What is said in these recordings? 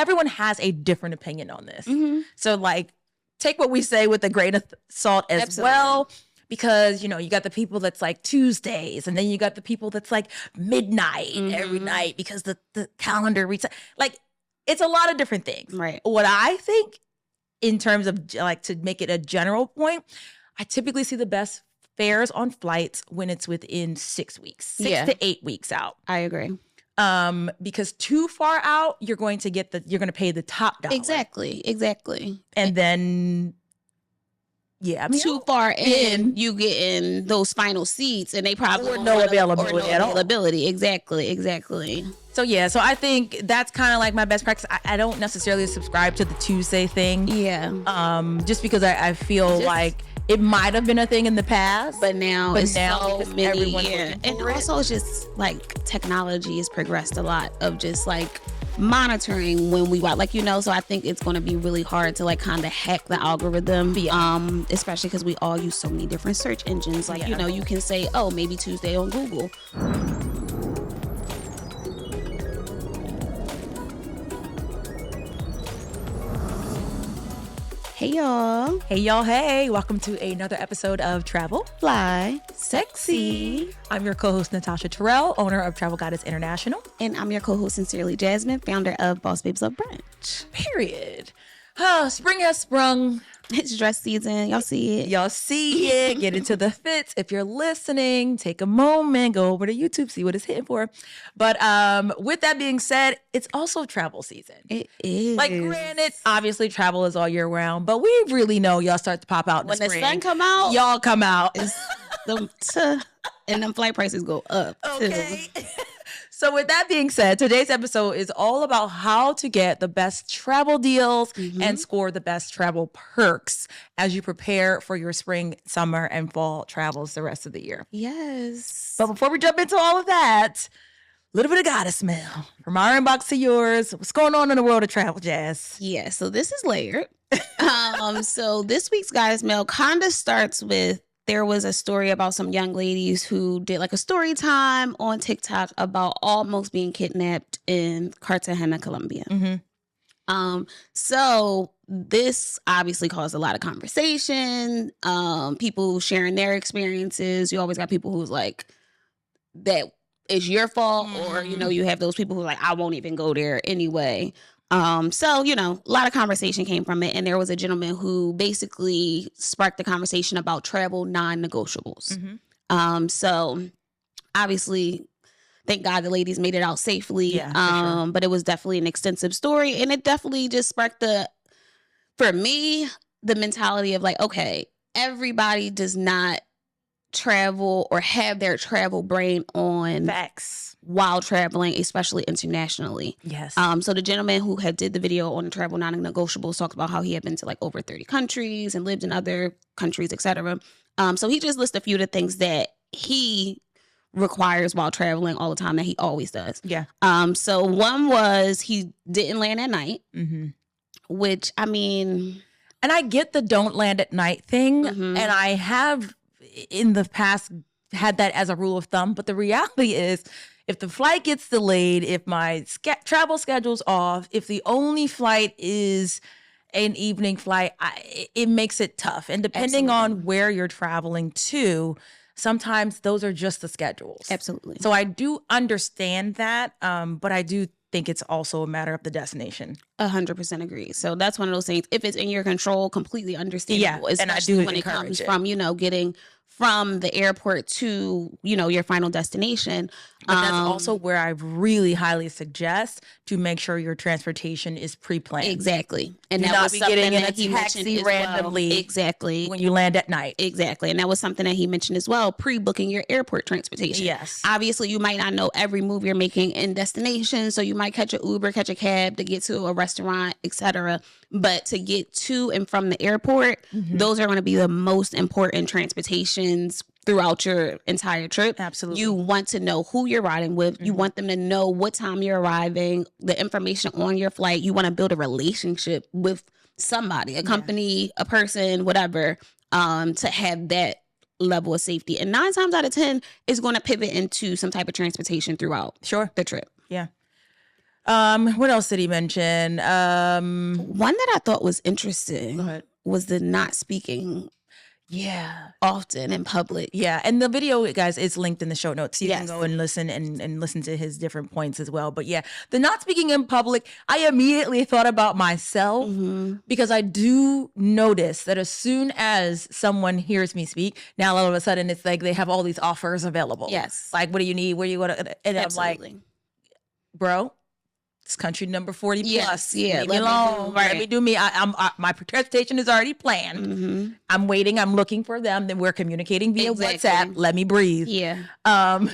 everyone has a different opinion on this. So like, take what we say with a grain of salt as well. Because, you know, you got the people that's like Tuesdays, and then you got the people that's like midnight every night because the calendar reads like, it's a lot of different things. Right. What I think in terms of like, to make it a general point, I typically see the best fares on flights when it's within 6 weeks, 6 to 8 weeks out. I agree. Because too far out, you're going to pay the top dollar. Exactly. And then, yeah, I mean, too far in, you get in those final seats, and they probably or no availability at all. Exactly. So yeah, so I think that's kind of like my best practice. I don't necessarily subscribe to the Tuesday thing. Yeah. Just because I feel like it might have been a thing in the past, but now it's so many. Everyone's and also it's just like technology has progressed a lot of just like monitoring when we watch, like, you know, so I think it's going to be really hard to like kind of hack the algorithm, especially because we all use so many different search engines. Like, you know, you can say, oh, maybe Tuesday on Google. Hey y'all. Hey, welcome to another episode of Travel, Fly, Sexy. I'm your co-host Natasha Terrell, owner of Travel Goddess International. And I'm your co-host Sincerely Jasmine, founder of Boss Babes Love Brunch. Period. Spring has sprung. It's dress season. Y'all see it. Get into the fits. If you're listening, take a moment, go over to YouTube, see what it's hitting for. But with that being said, it's also travel season. It is. Like, granted, obviously travel is all year round, but we really know y'all start to pop out in when the spring. The sun come out. Y'all come out. And them flight prices go up. Okay. So with that being said, today's episode is all about how to get the best travel deals and score the best travel perks as you prepare for your spring, summer, and fall travels the rest of the year. Yes. But before we jump into all of that, a little bit of goddess mail from our inbox to yours. What's going on in the world of travel, Jazz? Yeah, so this is layered. So this week's goddess mail kind of starts with, there was a story about some young ladies who did like a story time on TikTok about almost being kidnapped in Cartagena, Colombia. So this obviously caused a lot of conversation. People sharing their experiences. You always got people who's like, that is your fault, or, you know, you have those people who are like, I won't even go there anyway. So, you know, a lot of conversation came from it. And there was a gentleman who basically sparked the conversation about travel non-negotiables. So obviously, thank God the ladies made it out safely. Yeah, but it was definitely an extensive story. And it definitely just sparked for me, the mentality of like, okay, everybody does not travel or have their travel brain on facts while traveling, especially internationally. Yes. So the gentleman who had did the video on the travel non-negotiables talked about how he had been to like over 30 countries and lived in other countries, etc. So he just listed a few of the things that he requires while traveling all the time that he always does. Yeah. So one was he didn't land at night, which, I mean, and I get the don't land at night thing, and I have in the past had that as a rule of thumb, but the reality is, if the flight gets delayed, if my travel schedule's off, if the only flight is an evening flight, it makes it tough. And depending on where you're traveling to, sometimes those are just the schedules. Absolutely. So I do understand that, but I do think it's also a matter of the destination. 100% agree. So that's one of those things. If it's in your control, completely understandable. Yeah, and I do when it comes from, you know, getting from the airport to, you know, your final destination. But that's also where I really highly suggest to make sure your transportation is pre-planned. Exactly. And that was something that he mentioned randomly. Well. Exactly. When you land at night. Exactly. And that was something that he mentioned as well, pre-booking your airport transportation. Yes. Obviously, you might not know every move you're making in destination, so you might catch an Uber, catch a cab to get to a restaurant, etc. But to get to and from the airport, those are going to be the most important transportations throughout your entire trip. Absolutely. You want to know who you're riding with. You want them to know what time you're arriving, the information on your flight. You want to build a relationship with somebody, a company, a person, whatever, to have that level of safety. And 9 times out of 10 is going to pivot into some type of transportation throughout the trip. Yeah. What else did he mention? One that I thought was interesting Go ahead. was the not speaking often in public. Yeah, and the video, guys, is linked in the show notes. You Yes. can go and listen and listen to his different points as well. But yeah, the not speaking in public, I immediately thought about myself because I do notice that as soon as someone hears me speak, now all of a sudden it's like they have all these offers available. Yes. Like, what do you need? Where you want to? And Absolutely. I'm like, bro, it's country number 40 Yes, plus. yeah, Leave me let me alone. do- right. Let me do me. My transportation is already planned. I'm waiting. I'm looking for them. Then we're communicating via Exactly. WhatsApp. Let me breathe. Yeah.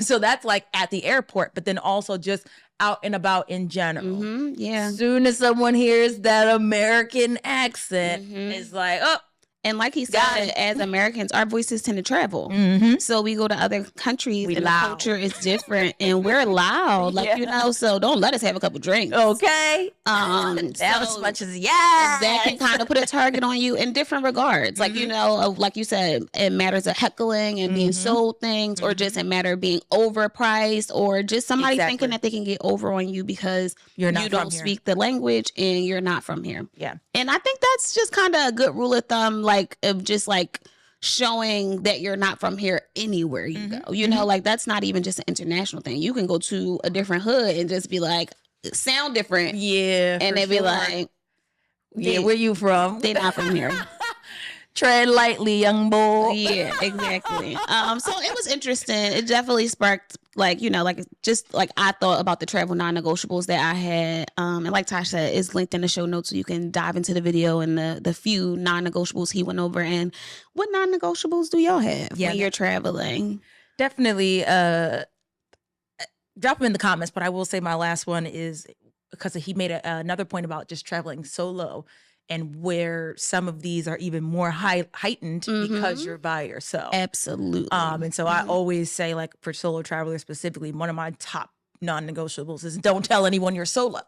So that's like at the airport, but then also just out and about in general. Yeah. As soon as someone hears that American accent, it's like, oh, And like he Got said, it. as Americans, our voices tend to travel. So we go to other countries We and loud. the culture is different and we're loud. Like, you know, so don't let us have a couple drinks. okay. That As much as that can kind of put a target on you in different regards. Like, you know, like you said, it matters of heckling and being sold things, or just a matter of being overpriced, or just somebody thinking that they can get over on you because You're not you from don't here. speak the language and you're not from here. Yeah. And I think that's just kind of a good rule of thumb, like, of just like showing that you're not from here anywhere you go. You know, like, that's not even just an international thing. You can go to a different hood and just be like, sound different. Yeah. And for they be sure. like, yeah, where you from? they not from here. Tread lightly, young boy. Yeah, exactly. So it was interesting. It definitely sparked, like, you know, like, just like I thought about the travel non-negotiables that I had. And like Tosh said, it's linked in the show notes, so you can dive into the video and the few non-negotiables he went over. And what non-negotiables do y'all have when you're traveling? Definitely drop them in the comments, but I will say my last one is because he made another point about just traveling solo, and where some of these are even more heightened because you're by yourself. Absolutely. And so I always say, like, for solo travelers specifically, one of my top non-negotiables is don't tell anyone you're solo.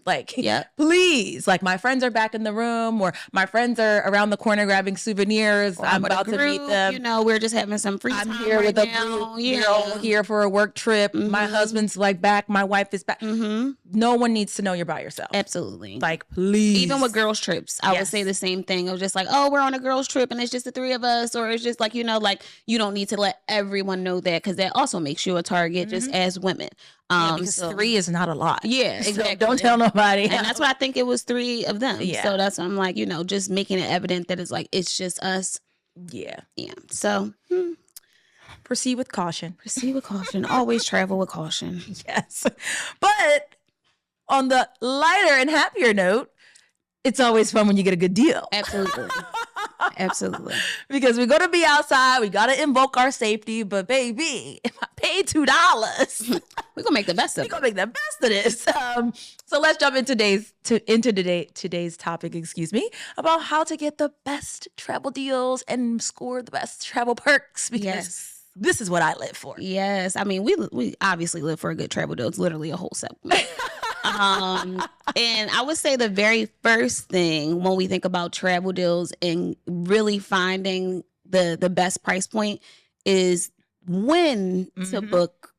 Like, please, like, my friends are back in the room, or my friends are around the corner grabbing souvenirs. I'm about to meet them. You know, we're just having some free time. I'm here with a group. We're all here for a work trip. My husband's like back. My wife is back. No one needs to know you're by yourself. Absolutely. Like, please. Even with girls' trips, I would say the same thing. It was just like, oh, we're on a girls' trip and it's just the three of us. Or it's just like, you know, like, you don't need to let everyone know that, because that also makes you a target just as women. Because 3 is not a lot. Yeah, exactly. So don't tell nobody. And that's what I think it was 3 of them. Yeah. So that's what I'm like, you know, just making it evident that it's like, it's just us. Yeah. Yeah. So Proceed with caution. proceed with caution. Always travel with caution. Yes. But on the lighter and happier note, it's always fun when you get a good deal. Absolutely. Absolutely. Because we're going to be outside. We got to invoke our safety. But baby, if I pay $2, We're going to make the best of we're it. going to make the best of this. So let's jump into today's topic, about how to get the best travel deals and score the best travel perks. Because this is what I live for. Yes. I mean, we obviously live for a good travel deal. It's literally a whole segment. And I would say the very first thing when we think about travel deals and really finding the best price point is when to book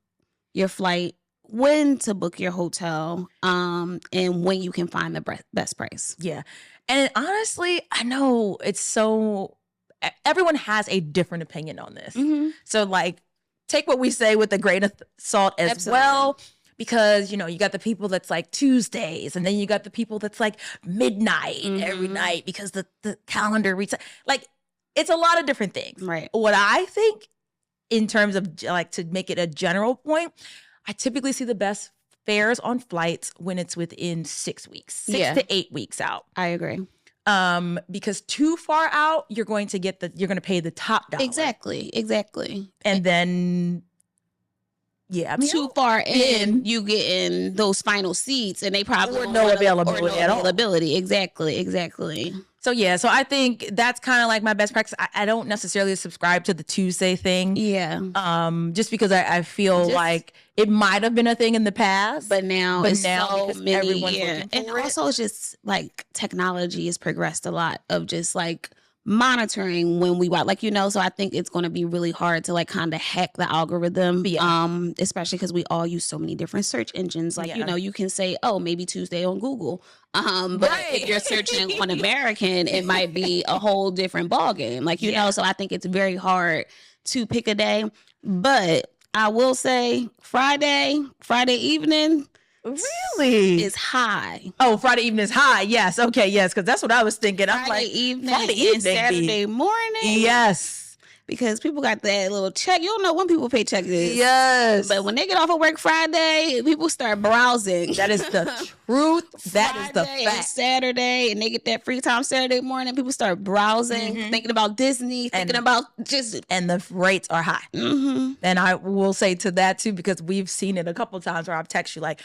your flight, when to book your hotel, and when you can find the best price. Yeah. And honestly, I know everyone has a different opinion on this. So, like, take what we say with a grain of salt as well. Because, you know, you got the people that's like Tuesdays, and then you got the people that's like midnight every night because the calendar reads. Like, it's a lot of different things. Right. What I think, in terms of, like, to make it a general point, I typically see the best fares on flights when it's within 6 weeks, 6 to 8 weeks out. I agree. Because too far out, you're going to pay the top dollar. Exactly. And then, I mean, too far in, you get in those final seats, and they probably or no availability at all. Exactly. So so I think that's kind of like my best practice. I don't necessarily subscribe to the Tuesday thing. Yeah. Just because I feel like it might have been a thing in the past, but now so because many. Everyone's looking for and it. also, it's just like technology has progressed a lot. Of just like monitoring when we watch, like, you know, so I think it's going to be really hard to like kind of hack the algorithm, especially because we all use so many different search engines. Like, you know, you can say, oh, maybe Tuesday on Google, but if you're searching on American, it might be a whole different ball game. Like, you know, so I think it's very hard to pick a day. But I will say Friday evening. Really? Is high. Oh, Friday evening is high. Yes. Okay. Yes. Because that's what I was thinking. I'm like, Friday evening, Saturday morning. Yes. Because people got that little check. You don't know when people pay checks. Yes. But when they get off of work Friday, people start browsing. That is the truth. That is the Friday fact. and Saturday, and they get that free time Saturday morning. People start browsing, thinking about Disney, thinking about just... And the rates are high. And I will say to that too, because we've seen it a couple times where I've texted you like,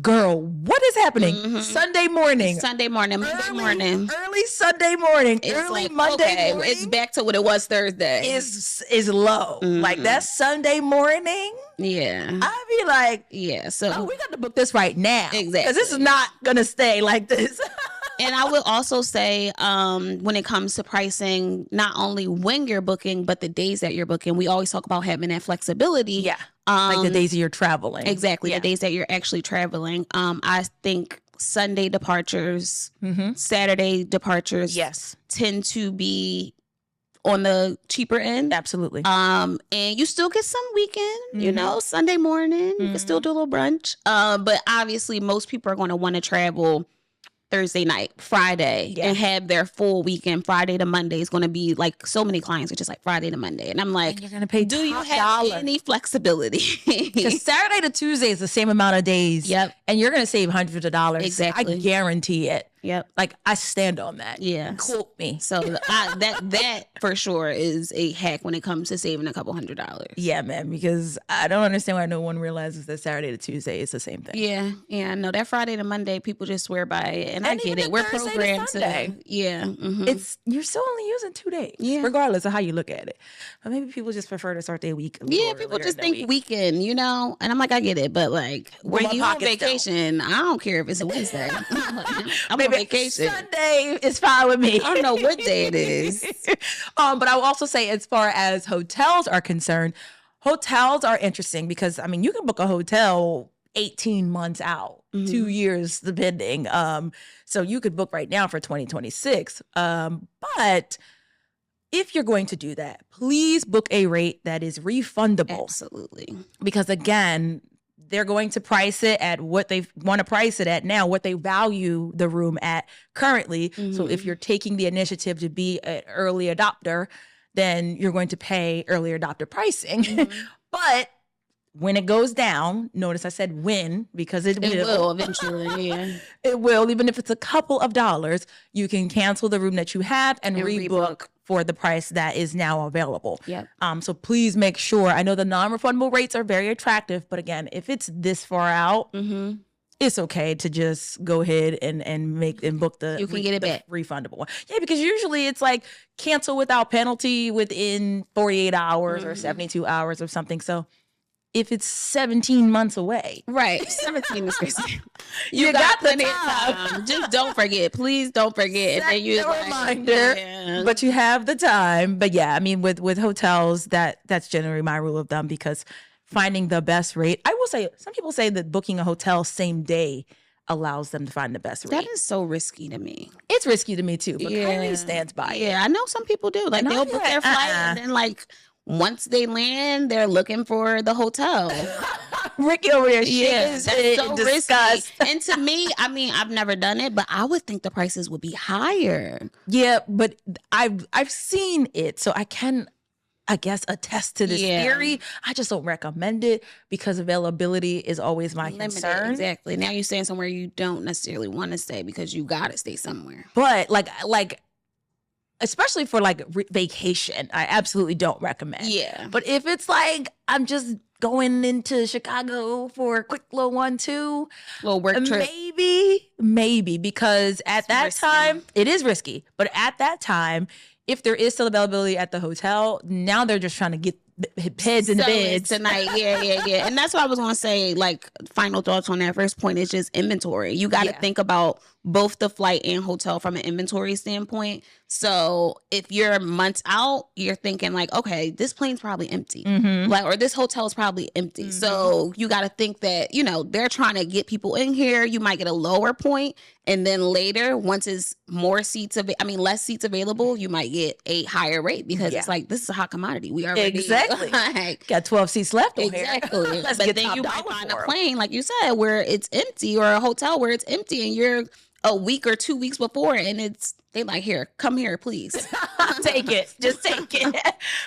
girl, what is happening? Sunday morning. Monday morning. Early Sunday morning. It's early like, Monday morning. It's back to what it was Thursday. Is low. Like that Sunday morning. Yeah. I'd be like, so we got to book this right now. Exactly. Because this is not going to stay like this. And I will also say, when it comes to pricing, not only when you're booking, but the days that you're booking, we always talk about having that flexibility. Yeah. Like the days that you're traveling. Exactly. The days that you're actually traveling. I think Sunday departures, Saturday departures tend to be on the cheaper end. Absolutely. And you still get some weekend, you know, Sunday morning, you can still do a little brunch. But obviously most people are going to want to travel Thursday night, Friday, and have their full weekend. Friday to Monday is going to be like, so many clients are just like Friday to Monday. And I'm like, and you're going to pay do you have any flexibility? Because Saturday to Tuesday is the same amount of days. Yep. And you're going to save hundreds of dollars. Exactly. I guarantee it. Yep. Like, I stand on that. Yeah. Quote me. So that for sure is a hack when it comes to saving a couple $100. Yeah, man, because I don't understand why no one realizes that Saturday to Tuesday is the same thing. Yeah. Yeah. No, that Friday to Monday, people just swear by it. And I get it. We're programmed to. Yeah. You're still only using 2 days. Yeah. Regardless of how you look at it. But maybe people just prefer to start their week. Yeah, people just think weekend, you know? And I'm like, I get it. But like, when you on vacation, I don't care if it's a Wednesday. I'm on vacation. Sunday is fine with me. I don't know what day it is. But I will also say, as far as hotels are concerned, hotels are interesting because, I mean, you can book a hotel 18 months out, 2 years depending. So you could book right now for 2026. But if you're going to do that, please book a rate that is refundable. Absolutely. Because again, they're going to price it at what they want to price it at now, what they value the room at currently. So if you're taking the initiative to be an early adopter, then you're going to pay early adopter pricing. But when it goes down, notice I said when, because it will eventually. Yeah. It will, even if it's a couple of dollars, you can cancel the room that you have and rebook for the price that is now available. Yep. So please make sure. I know the non-refundable rates are very attractive, but again, if it's this far out, it's okay to just go ahead and book the, you can get it back, refundable one. Yeah, because usually it's like cancel without penalty within 48 hours or 72 hours or something. So if it's 17 months away. Right. 17 is crazy. You got plenty of time. Just don't forget. Please don't forget. Set a reminder. Yeah. But you have the time. But yeah, I mean, with hotels, that's generally my rule of thumb, because finding the best rate. I will say, some people say that booking a hotel same day allows them to find the best rate. That is so risky to me. It's risky to me too, but Kylie stands by it. Yeah, I know some people do. Like, they'll book their flight and then like, once they land, they're looking for the hotel. Ricky over there, that's so risky. And to me, I mean, I've never done it, but I would think the prices would be higher. Yeah, but I've seen it, so I can, I guess, attest to this theory. I just don't recommend it because availability is always my concern. Exactly. Now you're staying somewhere you don't necessarily want to stay because you got to stay somewhere. But like. Especially for like vacation, I absolutely don't recommend. Yeah. But if it's like, I'm just going into Chicago for a quick little 1-2. Little work trip. Maybe, because at that time, it is risky. But at that time, if there is still availability at the hotel, now they're just trying to get heads in the beds tonight. And that's what I was going to say. Like, final thoughts on that first point is just inventory. You got to think about both the flight and hotel from an inventory standpoint. So if you're months out, you're thinking like, okay, this plane's probably empty, like, or this hotel is probably empty. So you got to think that, you know, they're trying to get people in here. You might get a lower point, and then later, once it's more seats, less seats available, you might get a higher rate because it's like, this is a hot commodity. We already like, got 12 seats left. Exactly. But then you might find a plane, like you said, where it's empty, or a hotel where it's empty, and you're a week or 2 weeks before, and they like, here, come here, please. Take it. Just take it.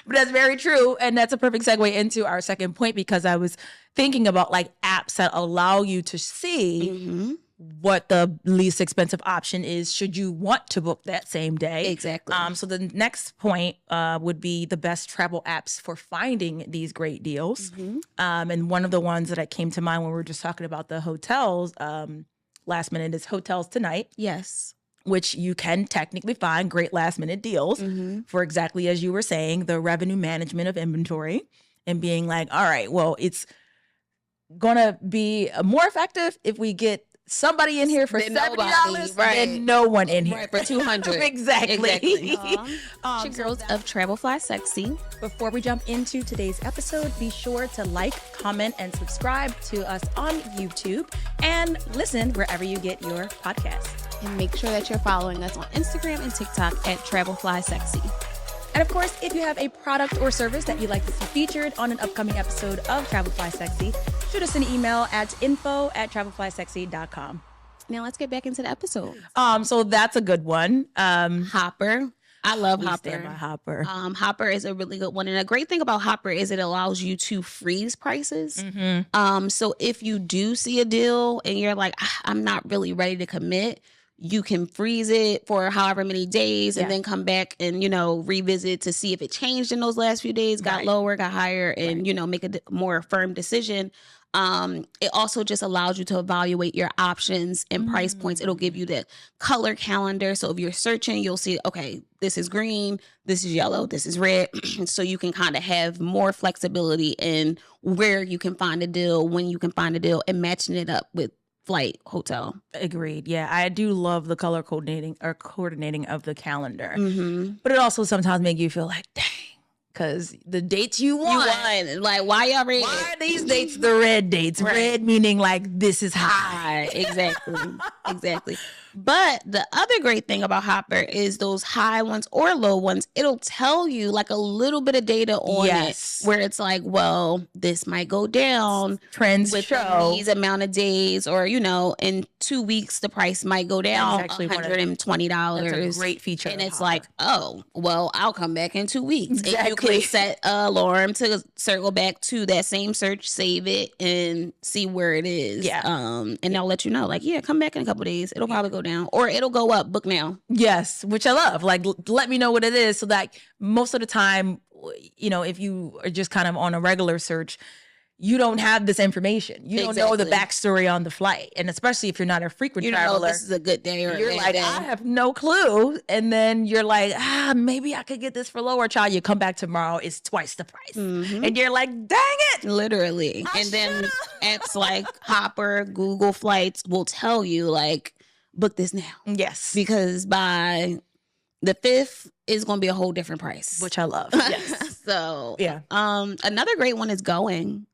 But that's very true. And that's a perfect segue into our second point, because I was thinking about like apps that allow you to see what the least expensive option is should you want to book that same day. Exactly. So the next point would be the best travel apps for finding these great deals. And one of the ones that came to mind when we were just talking about the hotels last minute is Hotels Tonight. Yes. Which you can technically find great last minute deals for exactly as you were saying, the revenue management of inventory, and being like, all right, well, it's going to be more effective if we get somebody in here for $70 than no one in here for $200. Exactly. Girls of Travel Fly Sexy. Before we jump into today's episode, be sure to like, comment, and subscribe to us on YouTube, and listen wherever you get your podcasts. And make sure that you're following us on Instagram and TikTok at Travel Fly Sexy. And of course, if you have a product or service that you'd like to see featured on an upcoming episode of Travel Fly Sexy, shoot us an email at info@travelflysexy.com. Now let's get back into the episode. So that's a good one. Hopper. I love Hopper. Stand by Hopper. Hopper is a really good one. And a great thing about Hopper is it allows you to freeze prices. So if you do see a deal and you're like, I'm not really ready to commit, you can freeze it for however many days and then come back and, you know, revisit to see if it changed in those last few days, got lower, got higher, and, you know, make a more firm decision. It also just allows you to evaluate your options and price points. It'll give you the color calendar. So if you're searching, you'll see, okay, this is green, this is yellow, this is red. So you can kind of have more flexibility in where you can find a deal, when you can find a deal, and matching it up with flight, hotel. Agreed. Yeah, I do love the color coordinating of the calendar. But it also sometimes makes you feel like, dang, because the dates you want. Like, why y'all red? Why are these dates the red dates? Red meaning like this is high. Exactly. But the other great thing about Hopper is those high ones or low ones, it'll tell you like a little bit of data on it, where it's like, well, this might go down. Trends with show these amount of days, or, you know, in 2 weeks, the price might go down $120. That's a great feature. And it's like, oh, well, I'll come back in 2 weeks. Exactly. And you can set an alarm to circle back to that same search, save it, and see where it is. And they'll let you know, like, come back in a couple days. It'll probably go down, or it'll go up. Book now. Yes, which I love. Like, let me know what it is, so that most of the time, you know, if you are just kind of on a regular search, you don't have this information. You don't know the backstory on the flight, and especially if you're not a frequent traveler, know if this is a good day or you're a like, day. I have no clue, and then you're like, maybe I could get this for lower. Child, you come back tomorrow, it's twice the price, and you're like, dang it, literally. And then apps like Hopper, Google Flights will tell you like, book this now. Yes. Because by the 5th is going to be a whole different price. Which I love. Yes. So, another great one is Going.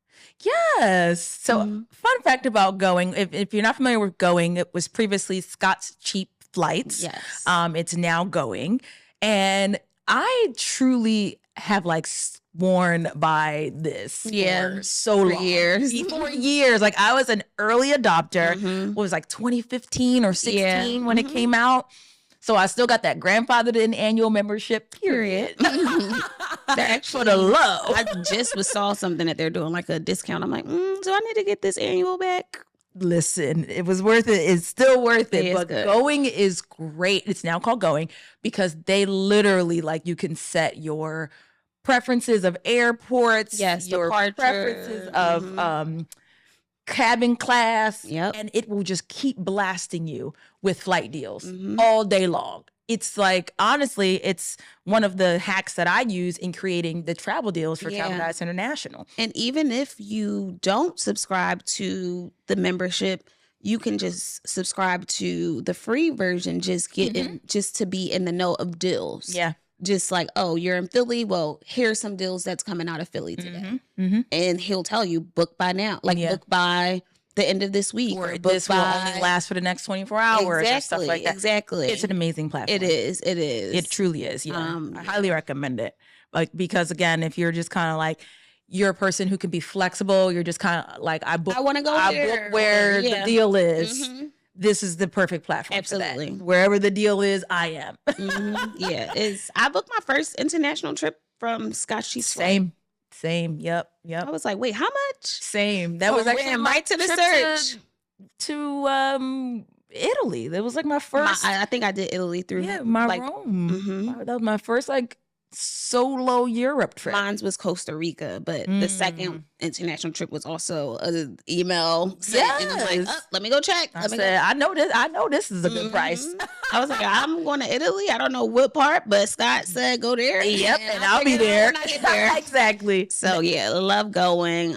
Yes. So, fun fact about Going, if you're not familiar with Going, it was previously Scott's Cheap Flights. Yes. It's now Going. And I truly have like sworn by this for so long. For years. Like, I was an early adopter. What was like 2015 or 16 when it came out. So I still got that grandfathered in annual membership, period. That's for the low. I just saw something that they're doing, like a discount. I'm like, do I need to get this annual back? Listen, it was worth it. It's still worth it. But good. Going is great. It's now called Going because they literally, like, you can set your preferences of airports, your preferences of cabin class, and it will just keep blasting you with flight deals all day long. It's like, honestly, it's one of the hacks that I use in creating the travel deals for Travel Guys International. And even if you don't subscribe to the membership, you can just subscribe to the free version, just to be in the know of deals. Yeah. Just like, oh, you're in Philly. Well, here's some deals that's coming out of Philly today. And he'll tell you, book by now. Like, book by the end of this week. Or this will only last for the next 24 hours or stuff like that. Exactly. It's an amazing platform. It is. It truly is. Yeah. I highly recommend it. Like, because again, if you're just kind of like, you're a person who can be flexible, you're just kind of like, I want to go book where the deal is. This is the perfect platform. Absolutely. For that. Wherever the deal is, I am. Yeah. I booked my first international trip from Scotch. Same. Yep. I was like, wait, how much? Same. That was actually right to the search to Italy. That was like my first. I think I did Italy through Rome. That was my first like solo Europe trip. Mine was Costa Rica, but the second international trip was also an email. Yes. And I was like, let me go check. I know this is a good price. I was like, I'm going to Italy. I don't know what part, but Scott said go there. Yep, and I'll be there. When I get there. Exactly. So yeah, love going.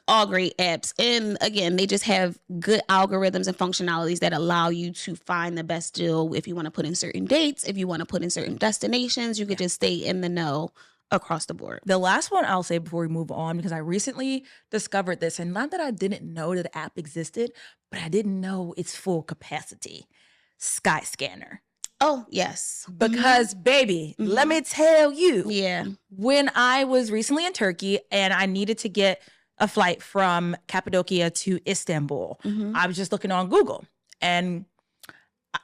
All great apps. And again, they just have good algorithms and functionalities that allow you to find the best deal. If you want to put in certain dates, if you want to put in certain destinations, you could just stay in the know across the board. The last one I'll say before we move on, because I recently discovered this, and not that I didn't know that the app existed, but I didn't know its full capacity. Skyscanner. Oh, yes. Because, baby, let me tell you. Yeah. When I was recently in Turkey and I needed to get a flight from Cappadocia to Istanbul, I was just looking on Google. And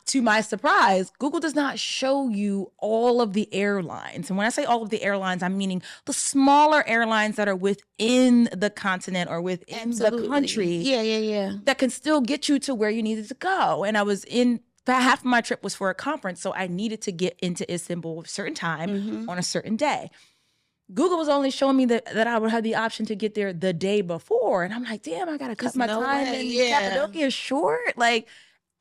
to my surprise, Google does not show you all of the airlines. And when I say all of the airlines, I'm meaning the smaller airlines that are within the continent or within the country. Yeah. That can still get you to where you needed to go. And I was half of my trip was for a conference, so I needed to get into Istanbul at a certain time on a certain day. Google was only showing me that I would have the option to get there the day before. And I'm like, damn, I got to cut my time in Cappadocia short. Like,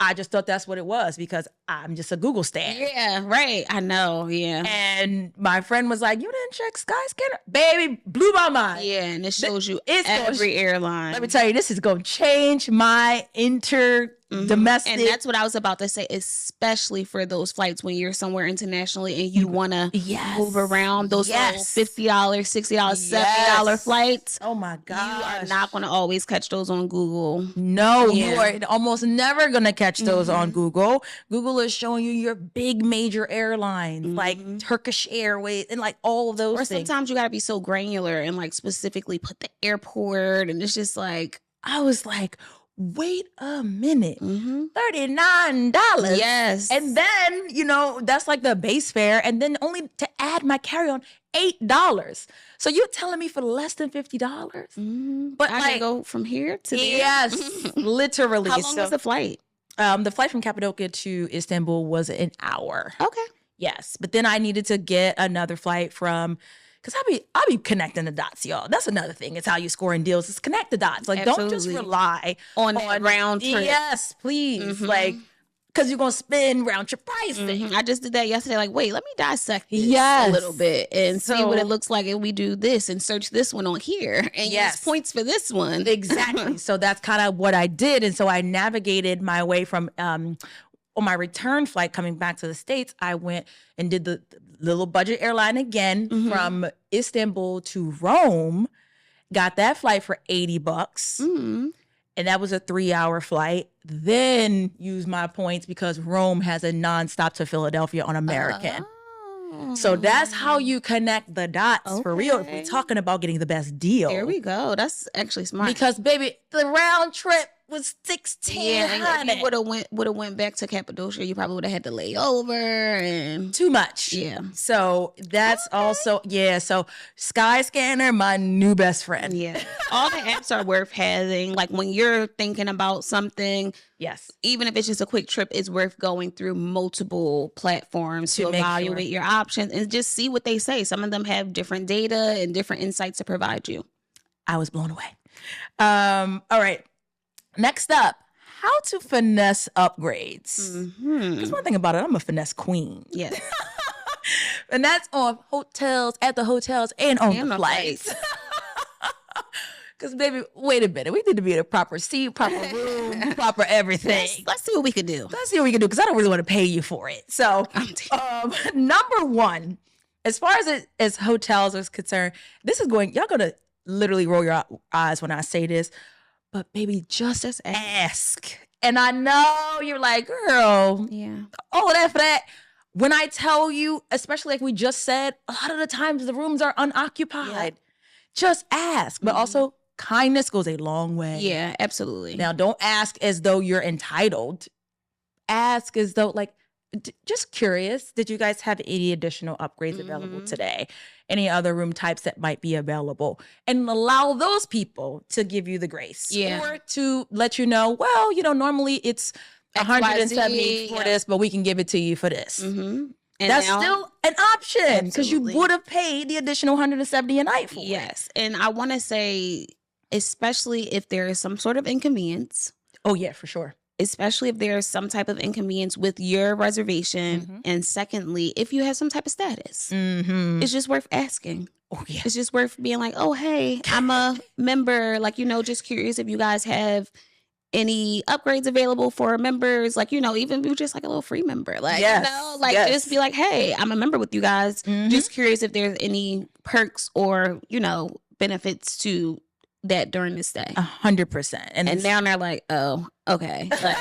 I just thought that's what it was because I'm just a Google stan. Yeah, right. I know, yeah. And my friend was like, you didn't check Skyscanner? Baby, blew my mind. Yeah, and it shows you every airline. Let me tell you, this is going to change my domestic. And that's what I was about to say, especially for those flights when you're somewhere internationally and you want to move around those little $50, $60, $70 flights. Oh my God. You are not going to always catch those on Google. No, you are almost never going to catch those on Google. Google is showing you your big major airlines like Turkish Airways and like all of those things. Or sometimes you got to be so granular and like specifically put the airport, and it's just like, I was like, wait a minute, $39. Yes. And then, that's like the base fare. And then only to add my carry-on, $8. So you're telling me for less than $50? But I can go from here to there? Yes, literally. How long was the flight? The flight from Cappadocia to Istanbul was an hour. Okay. Yes. But then I needed to get another flight from... Because I'll be connecting the dots, y'all. That's another thing. It's how you score in deals. Is connect the dots. Like, don't just rely on round trip. Yes, please. Like, because you're going to spend round trip pricing. I just did that yesterday. Like, wait, let me dissect this a little bit and see what it looks like. And we do this and search this one on here and use points for this one. Exactly. So that's kind of what I did. And so I navigated my way from... on my return flight coming back to the States, I went and did the little budget airline again from Istanbul to Rome. Got that flight for $80. And that was a 3-hour flight. Then used my points because Rome has a nonstop to Philadelphia on American. So that's how you connect the dots for real. If we're talking about getting the best deal. There we go. That's actually smart. Because, baby, the round trip was $1,600. Yeah, and if you would have went back to Cappadocia, you probably would have had to lay over and too much. Yeah. So that's also So Skyscanner, my new best friend. Yeah. All the apps are worth having. Like when you're thinking about something, even if it's just a quick trip, it's worth going through multiple platforms to evaluate your options and just see what they say. Some of them have different data and different insights to provide you. I was blown away. All right. Next up, how to finesse upgrades. Because one thing about it, I'm a finesse queen. Yes. And that's on hotels, at the hotels, and on the flights. Because baby, wait a minute. We need to be in a proper seat, proper room, proper everything. Let's see what we can do. Let's see what we can do, because I don't really want to pay you for it. So, number one, as far as hotels is concerned, y'all gonna literally roll your eyes when I say this, but baby, just ask. And I know you're like, girl, all of that for that. When I tell you, especially like we just said, a lot of the times the rooms are unoccupied. Just ask. But also, kindness goes a long way. Yeah, absolutely. Now, don't ask as though you're entitled. Ask as though, like, just curious, did you guys have any additional upgrades available today? Any other room types that might be available? And allow those people to give you the grace. Or to let you know, well, normally it's $170 for this, but we can give it to you for this. And that's still an option, because you would have paid the additional $170 a night for it. Yes. And I want to say, especially if there is some sort of inconvenience. Oh, yeah, for sure. Especially if there's some type of inconvenience with your reservation. And secondly, if you have some type of status, it's just worth asking. Oh, yeah. It's just worth being like, oh, hey, I'm a member. Like, just curious if you guys have any upgrades available for members. Like, even if you're just like a little free member. Like, just be like, hey, I'm a member with you guys. Just curious if there's any perks or, benefits to that during this day. 100%. And now they're like, oh, okay. Like,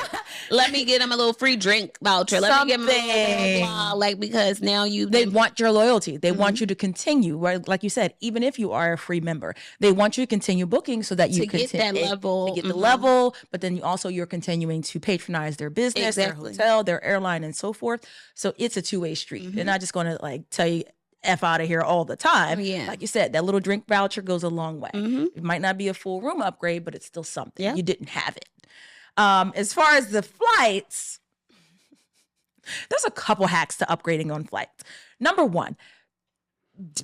let me get them a little free drink voucher. Let me give them a little blah, like, because now they want your loyalty. They want you to continue, right? Like you said, even if you are a free member, they want you to continue booking so that you can get that level. To get the level, but then you're continuing to patronize their business, their hotel, their airline, and so forth. So it's a two-way street. They're not just going to like tell you F out of here all the time. Like you said, that little drink voucher goes a long way. It might not be a full room upgrade, but it's still something. You didn't have it. As far as the flights, there's a couple hacks to upgrading on flights. Number one,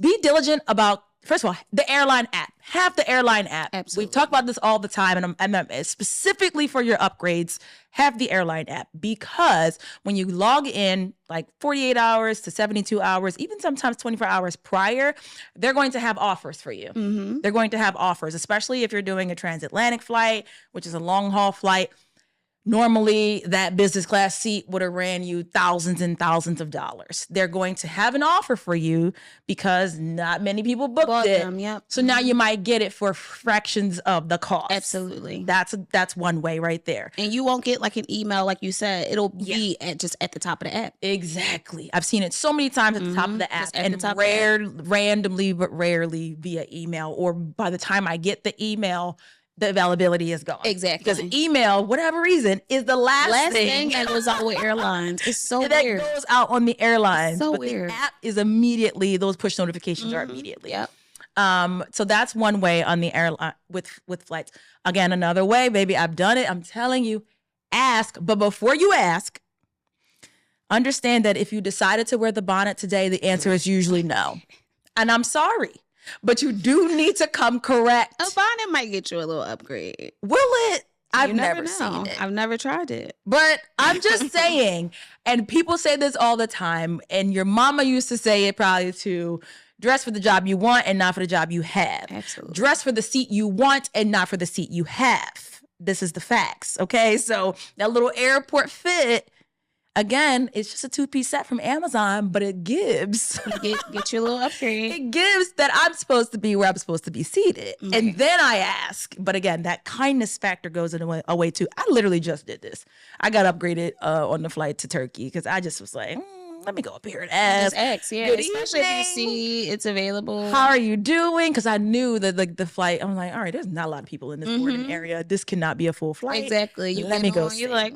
be diligent about, first of all, the airline app. Have the airline app. Absolutely. We've talked about this all the time, and I'm specifically for your upgrades, have the airline app, because when you log in like 48 hours to 72 hours, even sometimes 24 hours prior, they're going to have offers for you. They're going to have offers, especially if you're doing a transatlantic flight, which is a long haul flight. Normally, that business class seat would have ran you thousands and thousands of dollars. They're going to have an offer for you because not many people booked it. So now you might get it for fractions of the cost. Absolutely. That's one way right there. And you won't get like an email, like you said. It'll be just at the top of the app. Exactly. I've seen it so many times at the top of the app, and randomly but rarely via email, or by the time I get the email, the availability is gone. Exactly. Because email, whatever reason, is the last thing that goes out with airlines. It's so that weird. That goes out on the airlines. So but weird. The app is immediately, those push notifications are immediately. Yep. So that's one way on the airline with flights. Again, another way, baby, I've done it. I'm telling you, ask. But before you ask, understand that if you decided to wear the bonnet today, the answer is usually no. And I'm sorry, but you do need to come correct. A bonnet might get you a little upgrade. Will it? I've never seen it. I've never tried it. But I'm just saying, and people say this all the time, and your mama used to say it probably too, dress for the job you want and not for the job you have. Absolutely. Dress for the seat you want and not for the seat you have. This is the facts, okay? So that little airport fit, again, it's just a two-piece set from Amazon, but it gives. Get you a little upgrade. It gives that I'm supposed to be where I'm supposed to be seated. Okay. And then I ask. But again, that kindness factor goes away too. I literally just did this. I got upgraded on the flight to Turkey because I just was like, let me go up here and ask. Just ask, yeah. Good Especially evening. if you see it's available. How are you doing? Because I knew that like the flight, I'm like, all right, there's not a lot of people in this boarding area. This cannot be a full flight. Exactly. Let me go see. You're like,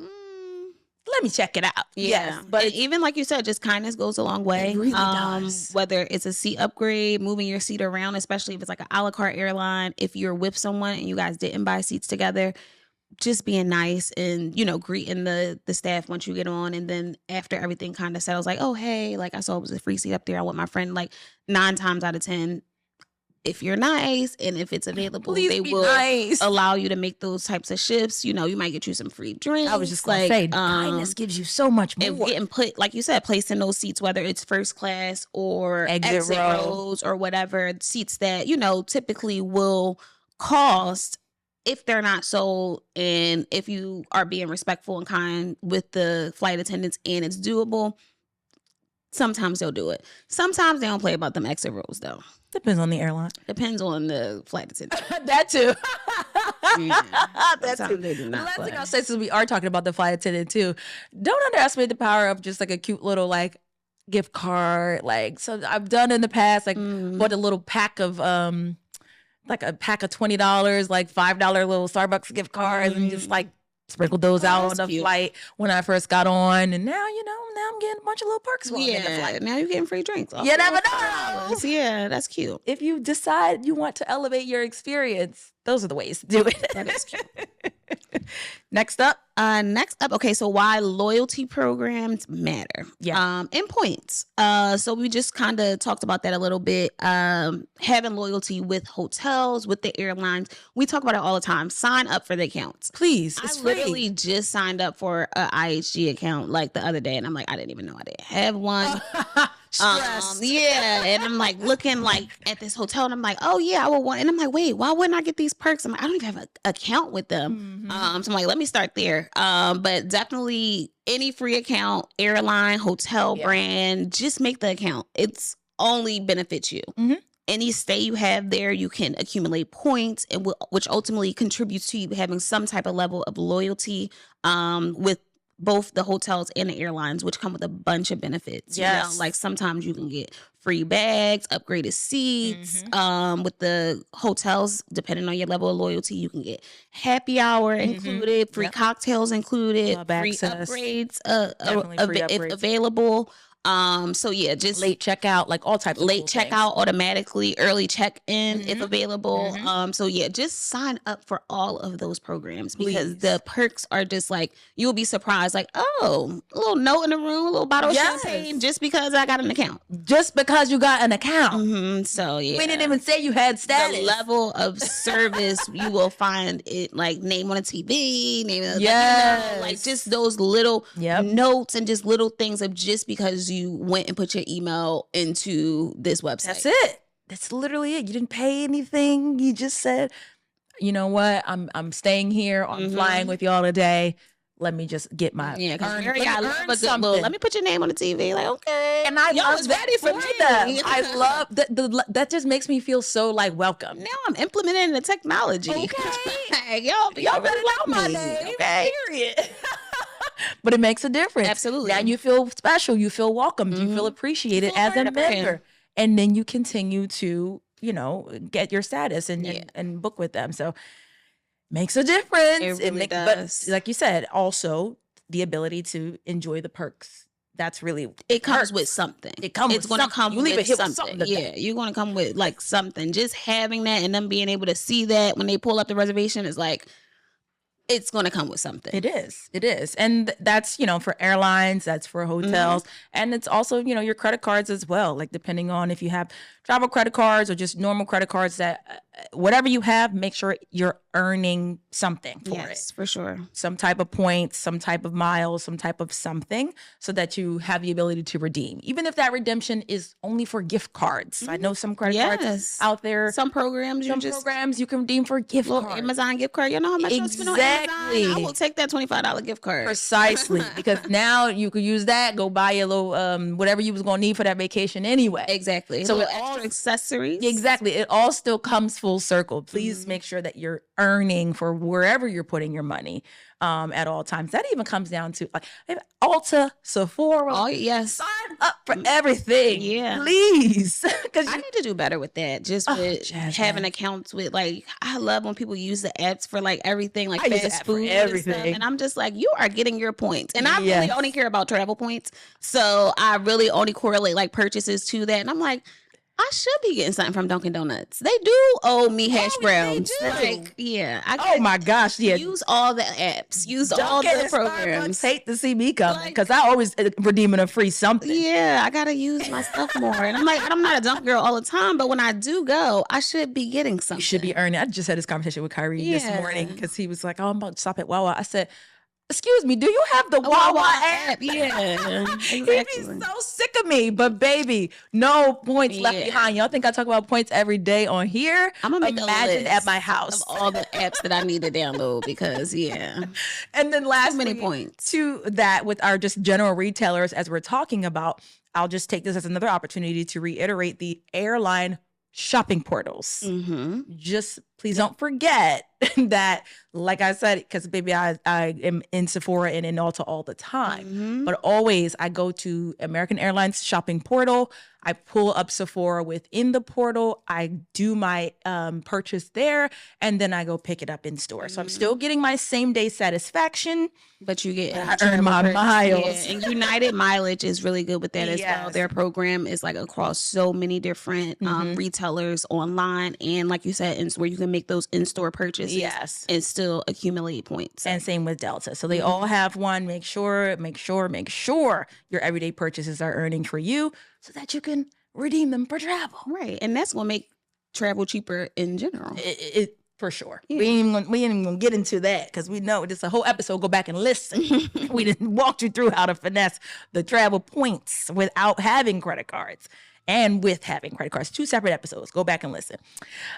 let me check it out. Yeah. Yes, but even like you said, just kindness goes a long way. It really does. Whether it's a seat upgrade, moving your seat around, especially if it's like an a la carte airline, if you're with someone and you guys didn't buy seats together, just being nice and, greeting the staff once you get on. And then after everything kind of settles, like, oh, hey, like I saw it was a free seat up there. I want my friend. Like 9 times out of 10, if you're nice and if it's available, they will allow you to make those types of shifts. You might get you some free drinks. I was just going to say, kindness gives you so much more. And getting put, like you said, placed in those seats, whether it's first class or exit rows or whatever, seats that, typically will cost if they're not sold, and if you are being respectful and kind with the flight attendants and it's doable, sometimes they'll do it. Sometimes they don't play about them exit rows, though. Depends on the airline. Depends on the flight attendant. That too. Yeah, That too. they do not The last play. thing I'll say, since we are talking about the flight attendant too, don't underestimate the power of just like a cute little like gift card. Like, so I've done in the past, like bought a little pack of like a pack of $20, like $5 little Starbucks gift cards, and just like sprinkled those out on the flight when I first got on. And now, you know, now I'm getting a bunch of little perks while I'm in the flight. Now you're getting free drinks. You never know. Yeah, that's cute. If you decide you want to elevate your experience, those are the ways to do it. That is cute. Next up. Okay, so why loyalty programs matter. Yeah. And points. So we just kind of talked about that a little bit. Having loyalty with hotels, with the airlines. We talk about it all the time. Sign up for the accounts. Please. It's I free. literally just signed up for a IHG account like the other day, and I'm like, I didn't even know I didn't have one. Yeah, and I'm like looking like at this hotel, and I'm like, oh yeah, I would want. And I'm like, wait, why wouldn't I get these perks? I'm like, I don't even have an account with them. So I'm like, let me start there. But definitely any free account, airline, hotel brand, just make the account. It's only benefits you. Any stay you have there, you can accumulate points, and which ultimately contributes to you having some type of level of loyalty with both the hotels and the airlines, which come with a bunch of benefits. Yes. You know, like sometimes you can get free bags, upgraded seats. With the hotels, depending on your level of loyalty, you can get happy hour included, free cocktails included, free upgrades, if available. So yeah, just late checkout, like all types of late cool checkout automatically, early check-in if available. So yeah, just sign up for all of those programs because the perks are just like, you'll be surprised, like, oh, a little note in the room, a little bottle of champagne just because I got an account. Just because you got an account. So yeah. We didn't even say you had status. The level of service, you will find it like name on a TV, name of like just those little notes and just little things of just because you went and put your email into this website. That's it. That's literally it. You didn't pay anything. You just said, you know what? I'm staying here. I'm flying with y'all today. Let me just get my because I love a good little, let me put your name on the TV. Like, okay. And I was ready for them. I love that. Just makes me feel so like welcome. Now I'm implementing the technology. Okay. y'all really know my name. Okay. Period. But it makes a difference. Absolutely. Now you feel special. You feel welcomed. You feel appreciated as a member. And then you continue to, you know, get your status and book with them. So makes a difference. It really does. But like you said, also the ability to enjoy the perks. That's really it comes with something. It's going to come with something. Yeah, you're going to come with like something. Just having that and them being able to see that when they pull up the reservation is like, it's going to come with something. It is. And that's, you know, for airlines, that's for hotels. And it's also, you know, your credit cards as well. Like depending on if you have travel credit cards or just normal credit cards, that whatever you have, make sure you're earning something for it. Yes, for sure. Some type of points, some type of miles, some type of something so that you have the ability to redeem. Even if that redemption is only for gift cards. I know some credit cards out there. Some programs you can redeem for gift cards. Amazon gift card. You know how much I spend on Amazon? I will take that $25 gift card. Precisely. Because now you could use that, go buy a little whatever you was going to need for that vacation anyway. Exactly. So extra accessories. Exactly. It all still comes full circle. Please make sure that you're earning for wherever you're putting your money at all times. That even comes down to like Ulta, Sephora. Oh, yes. Sign up for everything. Yeah. Please. Because I need to do better with that. Just with having accounts with like, I love when people use the apps for like everything, like fast food everything. And stuff. And I'm just like, you are getting your points. And I really only care about travel points. So I really only correlate like purchases to that. And I'm like, I should be getting something from Dunkin' Donuts. They do owe me hash browns. Like, oh my gosh, use all the apps. Use all the programs. Starbucks hate to see me coming because I always redeeming a free something. Yeah, I gotta use my stuff more. And I'm like, I'm not a Dunkin' girl all the time, but when I do go, I should be getting something. You should be earning. I just had this conversation with Kyrie this morning because he was like, "Oh, I'm about to stop at Wawa." I said, excuse me, do you have the Wawa app? Yeah, He'd be so sick of me. But baby, no points left behind. Y'all think I talk about points every day on here? I'm gonna make a list at my house of all the apps that I need to download because And then last, many points to that with our just general retailers, as we're talking about, I'll just take this as another opportunity to reiterate the airline shopping portals. Just please don't forget that, like I said, because baby, I am in Sephora and in Ulta all the time, but always I go to American Airlines shopping portal. I pull up Sephora within the portal. I do my purchase there, and then I go pick it up in store. So I'm still getting my same day satisfaction. But you get I earn my miles. Yeah. And United Mileage is really good with that as well. Their program is like across so many different retailers online, and like you said, where you can make those in-store purchases and still accumulate points. And same with Delta. So they all have one. Make sure your everyday purchases are earning for you so that you can redeem them for travel. Right. And that's going to make travel cheaper in general. It for sure. Yeah. We ain't even gonna get into that because we know it's a whole episode. Go back and listen. We didn't walk you through how to finesse the travel points without having credit cards and with having credit cards. 2 separate episodes. Go back and listen.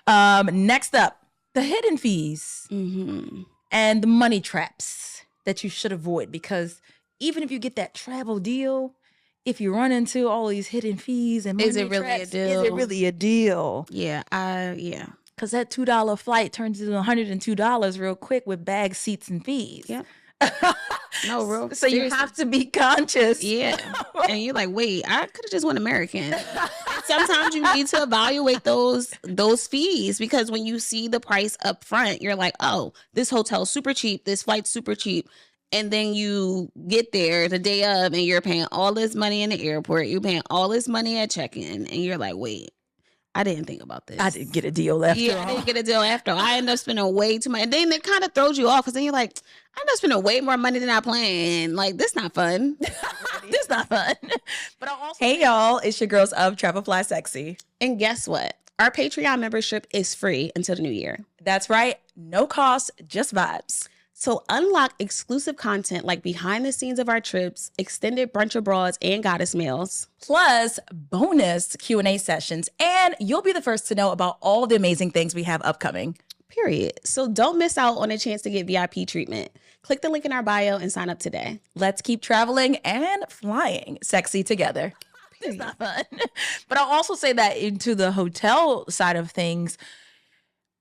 Next up, the hidden fees and the money traps that you should avoid, because even if you get that travel deal, if you run into all these hidden fees and money is it really traps, a deal? Is it really a deal? Yeah. Because that $2 flight turns into $102 real quick with bags, seats, and fees. Yeah. No, real. So seriously, you have to be conscious. Yeah. And you're like, wait, I could have just went American. Sometimes you need to evaluate those fees, because when you see the price up front, you're like, oh, this hotel's super cheap, this flight's super cheap. And then you get there the day of and you're paying all this money in the airport. You're paying all this money at check-in. And you're like, wait, I didn't think about this. I didn't get a deal after all. I didn't get a deal after all. I ended up spending way too much. And then it kind of throws you off, because then you're like, I ended up spending way more money than I planned. Like, this not fun. This not fun. But I also, hey y'all, it's your girls of 𝗓𝗲 Sexy. And guess what? Our Patreon membership is free until the new year. That's right. No cost, just vibes. So unlock exclusive content like behind the scenes of our trips, extended brunch abroads and goddess meals, plus bonus Q&A sessions, and you'll be the first to know about all the amazing things we have upcoming. Period. So don't miss out on a chance to get VIP treatment. Click the link in our bio and sign up today. Let's keep traveling and flying sexy together. It's not fun. But I'll also say that into the hotel side of things,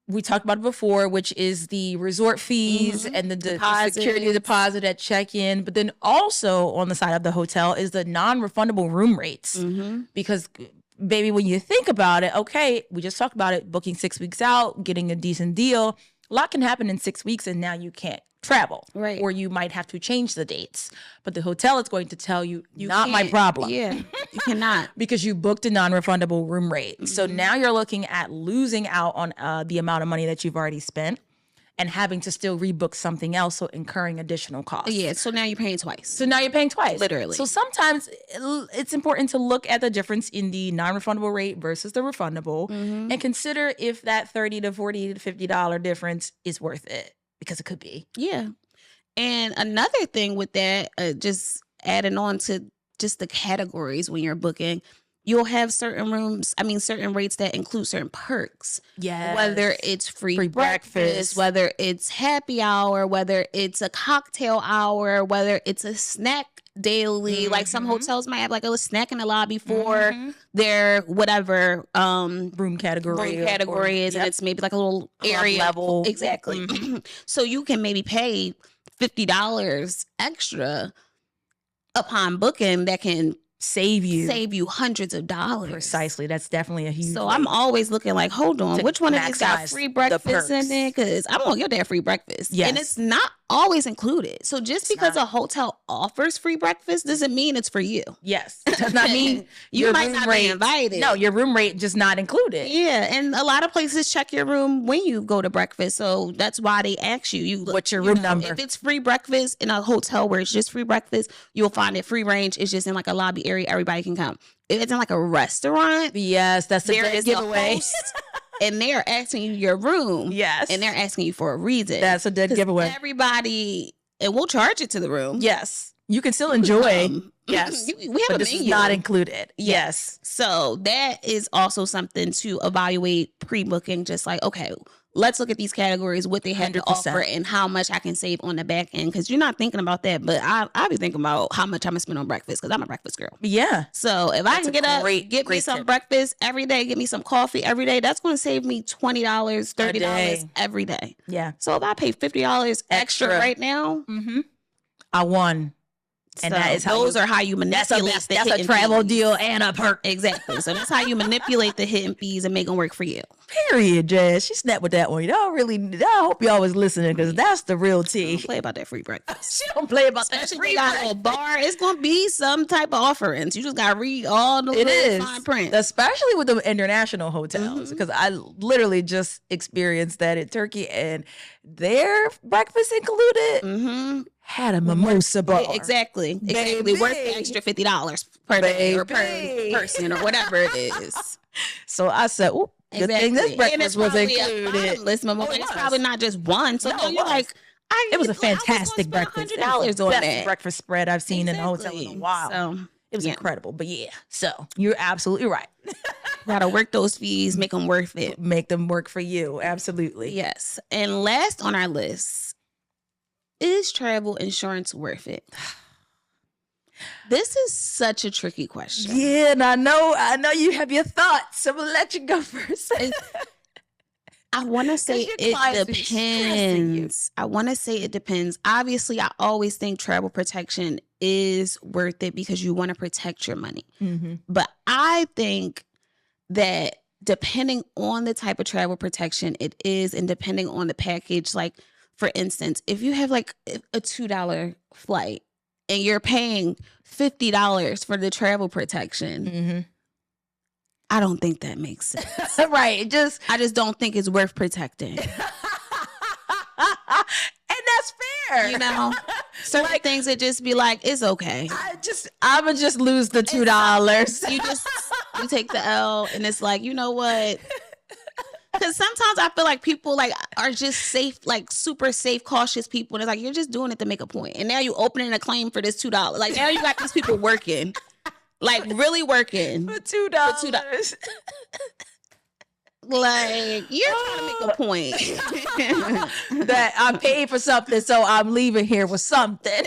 we talked about it before, which is the resort fees and the security deposit at check-in. But then also on the side of the hotel is the non-refundable room rates. Because, baby, when you think about it, okay, we just talked about it, booking 6 weeks out, getting a decent deal. A lot can happen in 6 weeks, and now you can't travel. Right. Or you might have to change the dates. But the hotel is going to tell you not my problem. Yeah, you cannot. Because you booked a non-refundable room rate. So now you're looking at losing out on the amount of money that you've already spent and having to still rebook something else, so incurring additional costs. Yeah, so now you're paying twice. Literally. So sometimes it's important to look at the difference in the non-refundable rate versus the refundable and consider if that $30 to $40 to $50 difference is worth it. Because it could be. Yeah. And another thing with that, just adding on to just the categories when you're booking, you'll have certain rates that include certain perks. Yeah. Whether it's free breakfast, whether it's happy hour, whether it's a cocktail hour, whether it's a snack daily. Like some hotels might have like a snack in the lobby for their whatever room category is, and it's maybe like a little area level. Exactly. So you can maybe pay $50 extra upon booking that can save you hundreds of dollars. Precisely. That's definitely a huge So I'm always looking like, hold on, which one of these got free breakfast in there? Because I want to get that free breakfast. Yes. And it's not always included. So just because a hotel offers free breakfast doesn't mean it's for you. Yes. It does not mean you might not be invited. No, your room rate just not included. Yeah. And a lot of places check your room when you go to breakfast. So that's why they ask you what's your room number? If it's free breakfast in a hotel where it's just free breakfast, you'll find it free range. It's just in like a lobby area. Everybody can come. If it's in like a restaurant, yes, that's a great giveaway. And they're asking you your room. Yes. And they're asking you for a reason. That's a dead giveaway. Everybody and we'll charge it to the room. Yes. You can still enjoy. Yes. We have but a this menu. is not included. Yes. So that is also something to evaluate pre-booking. Just like, okay, let's look at these categories, what they have 100%. To offer, and how much I can save on the back end. Because you're not thinking about that, but I be thinking about how much I'm gonna spend on breakfast because I'm a breakfast girl. Yeah. So if I can get up, get me some breakfast every day, get me some coffee every day, that's going to save me $20, $30 every day. Yeah. So if I pay $50 extra right now, I won. And so that is those are how you manipulate that's a travel deal and a perk. Exactly. So that's how you manipulate the hidden fees and make them work for you. Period, Jazz. She snapped with that one. I hope y'all was listening because that's the real tea. Don't play about that free breakfast. She don't play about that free free breakfast. A bar, it's going to be some type of offerings. You just got to read all the fine print. Especially with the international hotels because I literally just experienced that in Turkey and their breakfast included had a mimosa bar. Exactly. Worth the extra $50 per day or per person or whatever it is. So I said, "Ooh, good thing this breakfast was included." It's probably not just one. So you're like, it was a fantastic breakfast. $100 on that breakfast spread I've seen in a hotel in a while. So it was incredible. But yeah, so you're absolutely right. Gotta work those fees, make them worth it. Make them work for you. Absolutely. Yes. And last on our list, is travel insurance worth it? This is such a tricky question. Yeah, and I know you have your thoughts. So I'm gonna let you go first. I want to say it depends. I want to say it depends. Obviously, I always think travel protection is worth it because you want to protect your money. But I think that depending on the type of travel protection it is and depending on the package, like for instance, if you have like a $2 flight and you're paying $50 for the travel protection, I don't think that makes sense. Right. I just don't think it's worth protecting. And that's fair. You know, certain things that just be like, it's okay. I'm gonna just lose the $2. You take the L and it's like, you know what? Because sometimes I feel like people like are just safe, like super safe, cautious people. And it's like, you're just doing it to make a point. And now you opening a claim for this $2. Like now you got these people working, like really working. For $2. Like you're trying to make a point. That I paid for something, so I'm leaving here with something.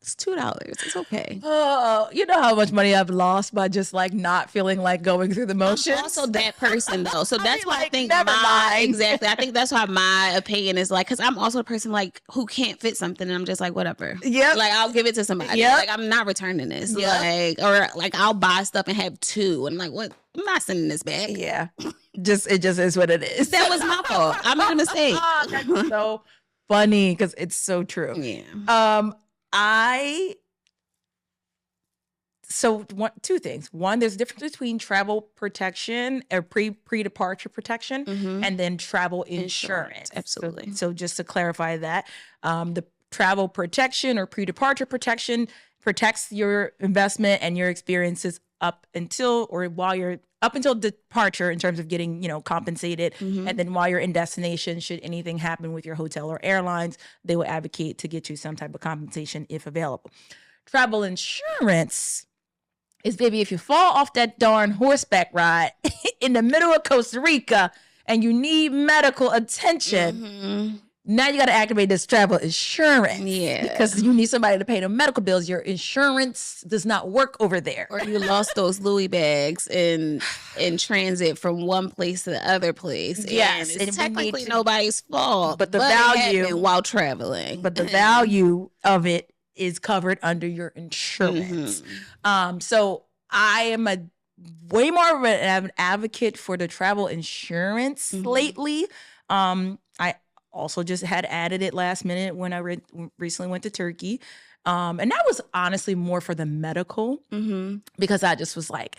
It's $2. It's okay. Oh, you know how much money I've lost by just like not feeling like going through the motions. I'm also that person though, so that's why I think never mind. Exactly. I think that's why my opinion is like, because I'm also a person like who can't fit something, and I'm just like whatever. Yeah. Like I'll give it to somebody. Yep. Like I'm not returning this. Like or like I'll buy stuff and have two, and I'm like what? I'm not sending this back. Yeah. It just is what it is. That was my fault. I made a mistake. That's so funny because it's so true. Yeah. Two things. One, there's a difference between travel protection or pre-departure protection and then travel insurance. Absolutely. So just to clarify that, the travel protection or pre-departure protection protects your investment and your experiences up until departure in terms of getting, compensated. And then while you're in destination, should anything happen with your hotel or airlines, they will advocate to get you some type of compensation if available. Travel insurance is, baby, if you fall off that darn horseback ride in the middle of Costa Rica and you need medical attention, now you got to activate this travel insurance. Yeah. Because you need somebody to pay the medical bills. Your insurance does not work over there. Or you lost those Louis bags in transit from one place to the other place. Yes. And it's technically nobody's fault. But the value while traveling. But the value of it is covered under your insurance. So I am way more of an advocate for the travel insurance lately. I also just had added it last minute when I recently went to Turkey. And that was honestly more for the medical because I just was like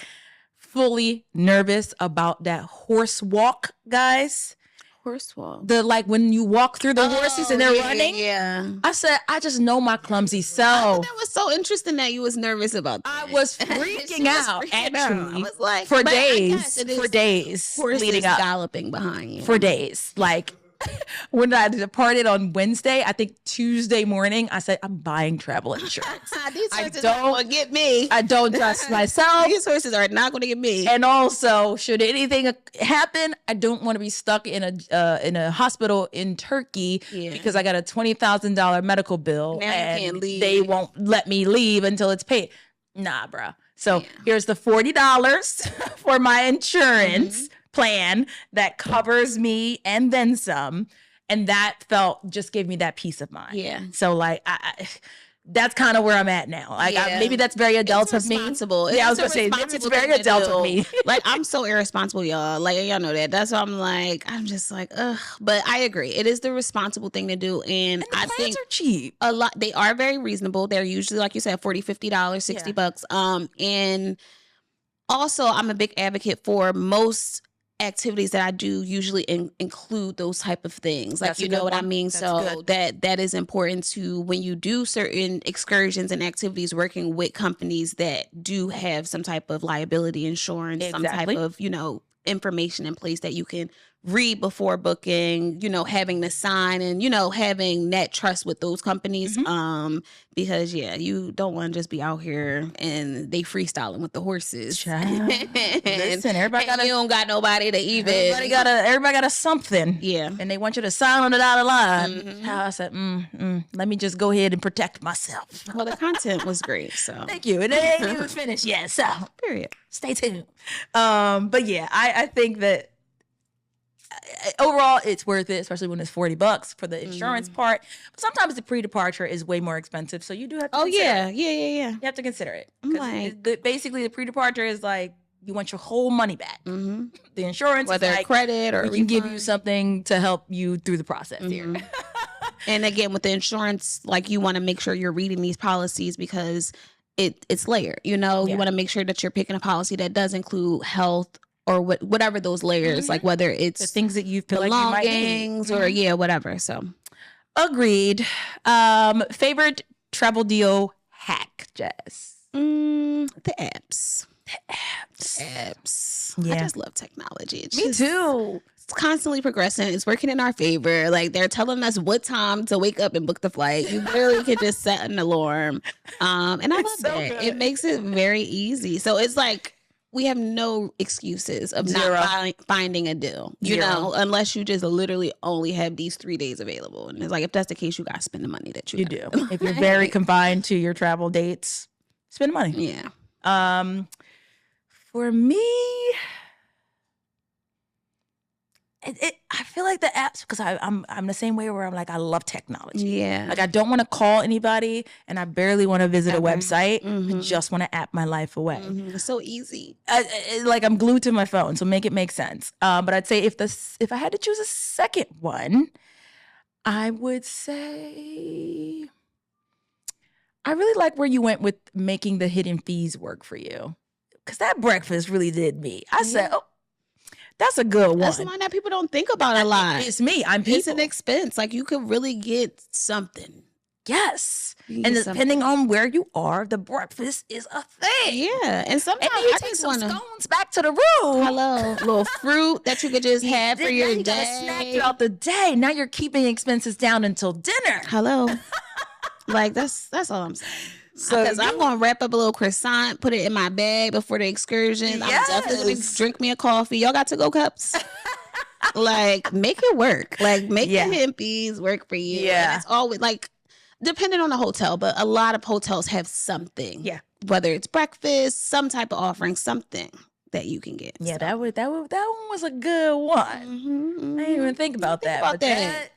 fully nervous about that horse walk, guys. Horse walk? When you walk through the horses and they're running. Yeah. I said, I just know my clumsy self. That was so interesting that you was nervous about that. I was freaking out, actually. I was like, for days horses leading up. galloping behind you. For days. Like, when I departed on Wednesday, I think Tuesday morning, I said, I'm buying travel insurance. These horses are going to get me. I don't trust myself. These horses are not going to get me. And also, should anything happen, I don't want to be stuck in a hospital in Turkey because I got a $20,000 medical bill and can't leave. They won't let me leave until it's paid. Nah, bro. So here's the $40 for my insurance plan that covers me and then some. And that just gave me that peace of mind. Yeah. So like, that's kind of where I'm at now. Like maybe that's very adult of me. Yeah, I was gonna say it's very adult of me. Like I'm so irresponsible, y'all. Like y'all know that. That's why I'm just like, ugh. But I agree. It is the responsible thing to do. And I think are cheap. A lot. They are very reasonable. They're usually, like you said, $40, $50, $60. And also I'm a big advocate for most activities that I do usually include those type of things. Like, you know what I mean? So that is important to when you do certain excursions and activities working with companies that do have some type of liability insurance, some type of, information in place that you can read before booking, having the sign and, having net trust with those companies. Because you don't want to just be out here and they freestyling with the horses. Listen, everybody got you don't got nobody to even. Everybody got a something. Yeah. And they want you to sign on the dotted line. I said, let me just go ahead and protect myself. Well, the content was great. So thank you. And it ain't even finished yet. So period. Stay tuned. But yeah, I think that overall it's worth it, especially when it's $40 for the insurance part. But sometimes the pre-departure is way more expensive, so you do have to consider it. Yeah. You have to consider it. Basically, the pre-departure is like you want your whole money back. The insurance, whether is like, credit or we can give you something to help you through the process here. And again, with the insurance, like you want to make sure you're reading these policies because it's layered. You want to make sure that you're picking a policy that does include health or whatever those layers, like whether it's the things that you feel like you might need. Or whatever. So agreed. Favorite travel deal hack, Jess? The apps. Yeah. I just love technology. Me too. It's constantly progressing. It's working in our favor. Like they're telling us what time to wake up and book the flight. You literally can just set an alarm. And I love that. Good. It makes it very easy. So it's like we have no excuses of not finding a deal, unless you just literally only have these 3 days available. And it's like, if that's the case, you got to spend the money that you do. If you're very confined to your travel dates, spend money. Yeah. For me, I feel like the apps, because I'm the same way where I'm like, I love technology. Yeah. Like I don't want to call anybody and I barely want to visit a website. I just want to app my life away. It's so easy. Like I'm glued to my phone, so make it make sense. But I'd say if I had to choose a second one, I would say I really like where you went with making the hidden fees work for you. Because that breakfast really did me. I said, oh, that's a good one. That's the one that people don't think about a lot. It's me. I'm people. It's an expense. Like you could really get something. Yes. And depending on where you are, the breakfast is a thing. Yeah. And sometimes you take some scones back to the room. Hello. A little fruit that you could just have for your day. Snack throughout the day. Now you're keeping expenses down until dinner. Hello. Like that's all I'm saying. So because I'm gonna wrap up a little croissant, put it in my bag before the excursion. Yes. I'm definitely gonna drink me a coffee. Y'all got to-go cups? Like make it work. Like make the hidden fees work for you. Yeah. And it's always like depending on the hotel, but a lot of hotels have something. Yeah. Whether it's breakfast, some type of offering, something that you can get. Yeah, that one was a good one. I didn't even think about that.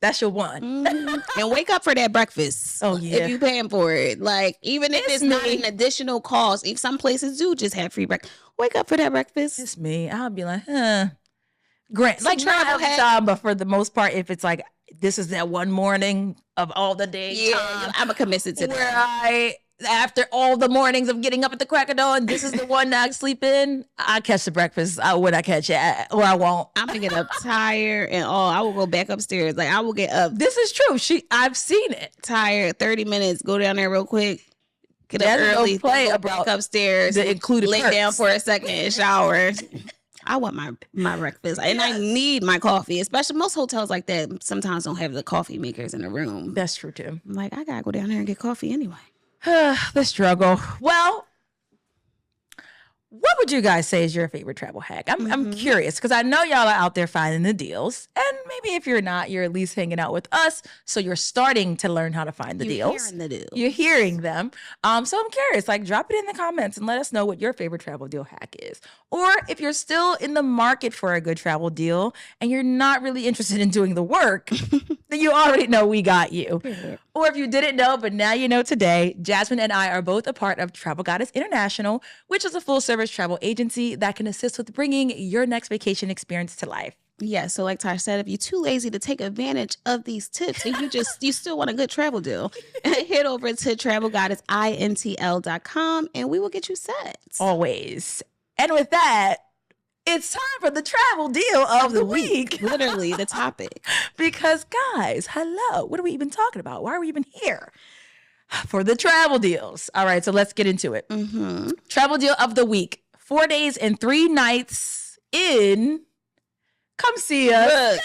That's your one. And wake up for that breakfast. Oh, yeah. If you paying for it. Like, even if it's not an additional cost, if some places do just have free breakfast, wake up for that breakfast. It's me. I'll be like, Grant, like not every time, but for the most part, if it's like, this is that one morning of all the day time, I'm a committed to that. After all the mornings of getting up at the crack of dawn, this is the one that I sleep in. I catch the breakfast when I catch it, or I won't. I'm gonna get up tired and I will go back upstairs. Like I will get up. This is true. I've seen it. Tired, 30 minutes. Go down there real quick. Get up early. Play go back upstairs. The included lay perks. Down for a second and shower. I want my breakfast. And I need my coffee, especially most hotels like that sometimes don't have the coffee makers in the room. That's true too. I'm like, I gotta go down there and get coffee anyway. The struggle. Well, what would you guys say is your favorite travel hack? I'm curious because I know y'all are out there finding the deals. And maybe if you're not, you're at least hanging out with us. So you're starting to learn how to find the deals. Hearing the deals. You're hearing them. So I'm curious, like drop it in the comments and let us know what your favorite travel deal hack is. Or if you're still in the market for a good travel deal and you're not really interested in doing the work, then you already know we got you. Or if you didn't know, but now you know today, Jasmine and I are both a part of Travel Goddess International, which is a full-service travel agency that can assist with bringing your next vacation experience to life. Yeah, so like Tosh said, if you're too lazy to take advantage of these tips and you still want a good travel deal, head over to travelgoddessintl.com and we will get you set. Always. And with that, it's time for the travel deal of the week. Literally, the topic. Because guys, hello, what are we even talking about? Why are we even here? For the travel deals. All right, so let's get into it. Travel deal of the week. 4 days and 3 nights in... Come see us.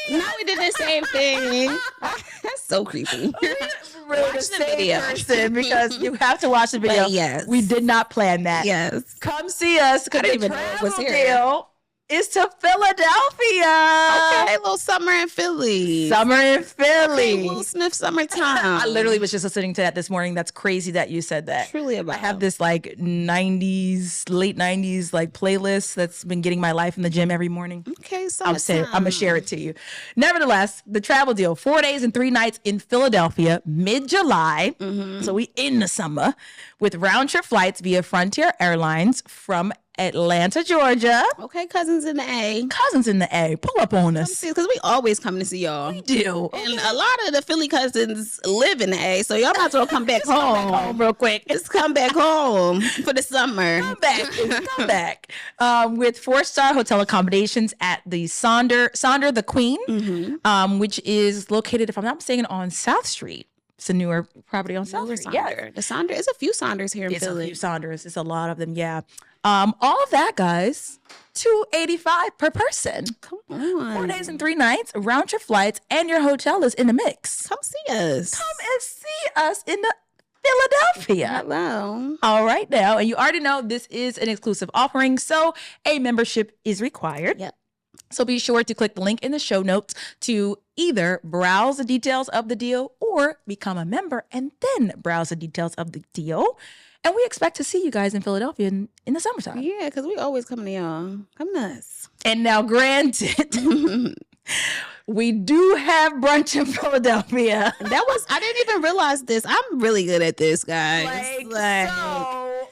Look, now we did the same thing. That's so creepy. Watch the video person because you have to watch the video. But yes, we did not plan that. Yes, come see us. I didn't even know it was here. Deal is to Philadelphia. Okay, a little summer in Philly. Summer in Philly. Okay, Will Smith summertime. I literally was just listening to that this morning. That's crazy that you said that. Truly about. I have this like 90s, late 90s like playlist that's been getting my life in the gym every morning. Okay, I'm gonna share it to you. Nevertheless, the travel deal, 4 days and 3 nights in Philadelphia, mid-July. So we in the summer with round trip flights via Frontier Airlines from Atlanta, Georgia. Okay, cousins in the A. Cousins in the A. Pull up on us. Because we always come to see y'all. We do. And a lot of the Philly cousins live in the A, so y'all might as well come back home. Come back home real quick. Just come back home for the summer. Come back. Come back. With 4-star hotel accommodations at the Sonder the Queen, which is located, if I'm not mistaken, on South Street. It's a newer property on South Street. Yeah. The Sonder. There's a few Sonders here in Philly. It's a few Sonders. It's a lot of them, yeah. All of that, guys, $285 per person. Come on. 4 days and 3 nights, round trip flights, and your hotel is in the mix. Come see us. Come and see us in the Philadelphia. Hello. All right now. And you already know this is an exclusive offering, so a membership is required. Yep. So be sure to click the link in the show notes to either browse the details of the deal or become a member and then browse the details of the deal. And we expect to see you guys in Philadelphia in the summertime. Yeah, because we always come to y'all. Come to us. And now, granted, we do have brunch in Philadelphia. I didn't even realize this. I'm really good at this, guys.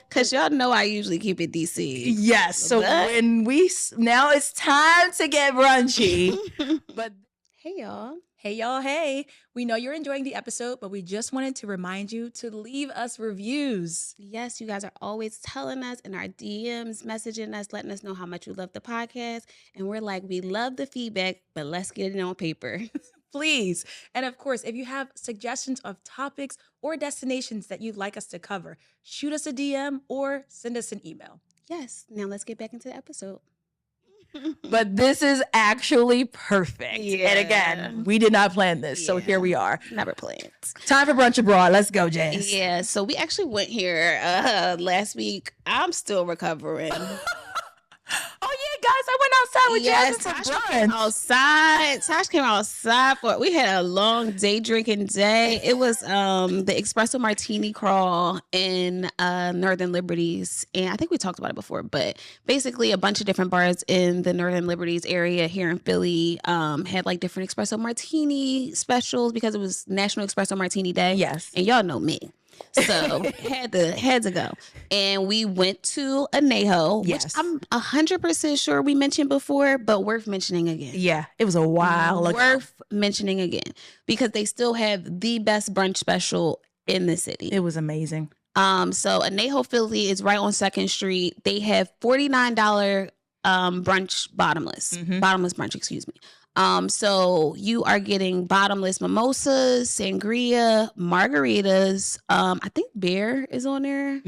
Because y'all know I usually keep it DC. Yes. So now it's time to get brunchy. But hey, y'all. Hey, y'all. Hey, we know you're enjoying the episode, but we just wanted to remind you to leave us reviews. Yes, you guys are always telling us in our DMs, messaging us, letting us know how much you love the podcast. And we're like, we love the feedback, but let's get it on paper. Please. And of course, if you have suggestions of topics or destinations that you'd like us to cover, shoot us a DM or send us an email. Yes. Now let's get back into the episode. But this is actually perfect. Yeah. And again, we did not plan this. So here we are. Never planned. Time for brunch abroad. Let's go, Jazz. Yeah. So we actually went here last week. I'm still recovering. Oh yeah, guys, I went outside with Jasmine for brunch. Tosh came outside we had a long day drinking day. It was the espresso martini crawl in Northern Liberties. And I think we talked about it before, but basically a bunch of different bars in the Northern Liberties area here in Philly had like different espresso martini specials because it was National Espresso Martini Day. Yes. And y'all know me. So had to go. And we went to Anejo, which I'm 100% sure we mentioned before, but worth mentioning again. Yeah, it was a while ago. Worth mentioning again because they still have the best brunch special in the city. It was amazing. So Anejo Philly is right on 2nd Street. They have $49 brunch bottomless brunch, excuse me. So you are getting bottomless mimosas, sangria, margaritas. I think beer is on there.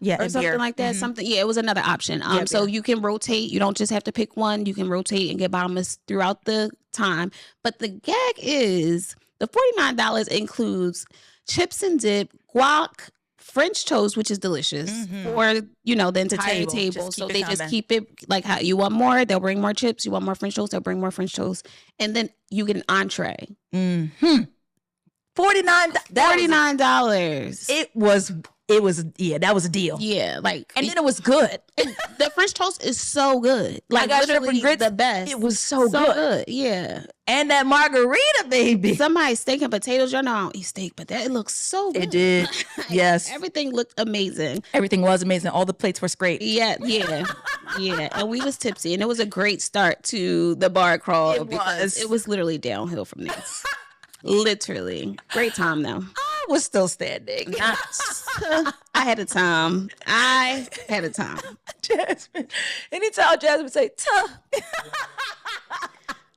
Yeah, or something beer. like that. Something. Yeah, it was another option. So you can rotate. You don't just have to pick one. You can rotate and get bottomless throughout the time. But the gag is the $49 includes chips and dip, guac, French toast, which is delicious, for the entire table. So they just keep it like how you want more, they'll bring more chips. You want more French toast, they'll bring more French toast, and then you get an entree. $49. It was that was a deal. Yeah, and then it was good. The French toast is so good. Like literally the best. It was so good. Yeah. And that margarita, baby. Somebody's steak and potatoes. Y'all know I don't eat steak, but that looks so good. It did. Yes. Everything looked amazing. Everything was amazing. All the plates were scraped. Yeah. And we was tipsy, and it was a great start to the bar crawl. It was literally downhill from there. Literally. Great time though. I was still standing. I had a time. Jasmine. Anytime Jasmine say, tuh.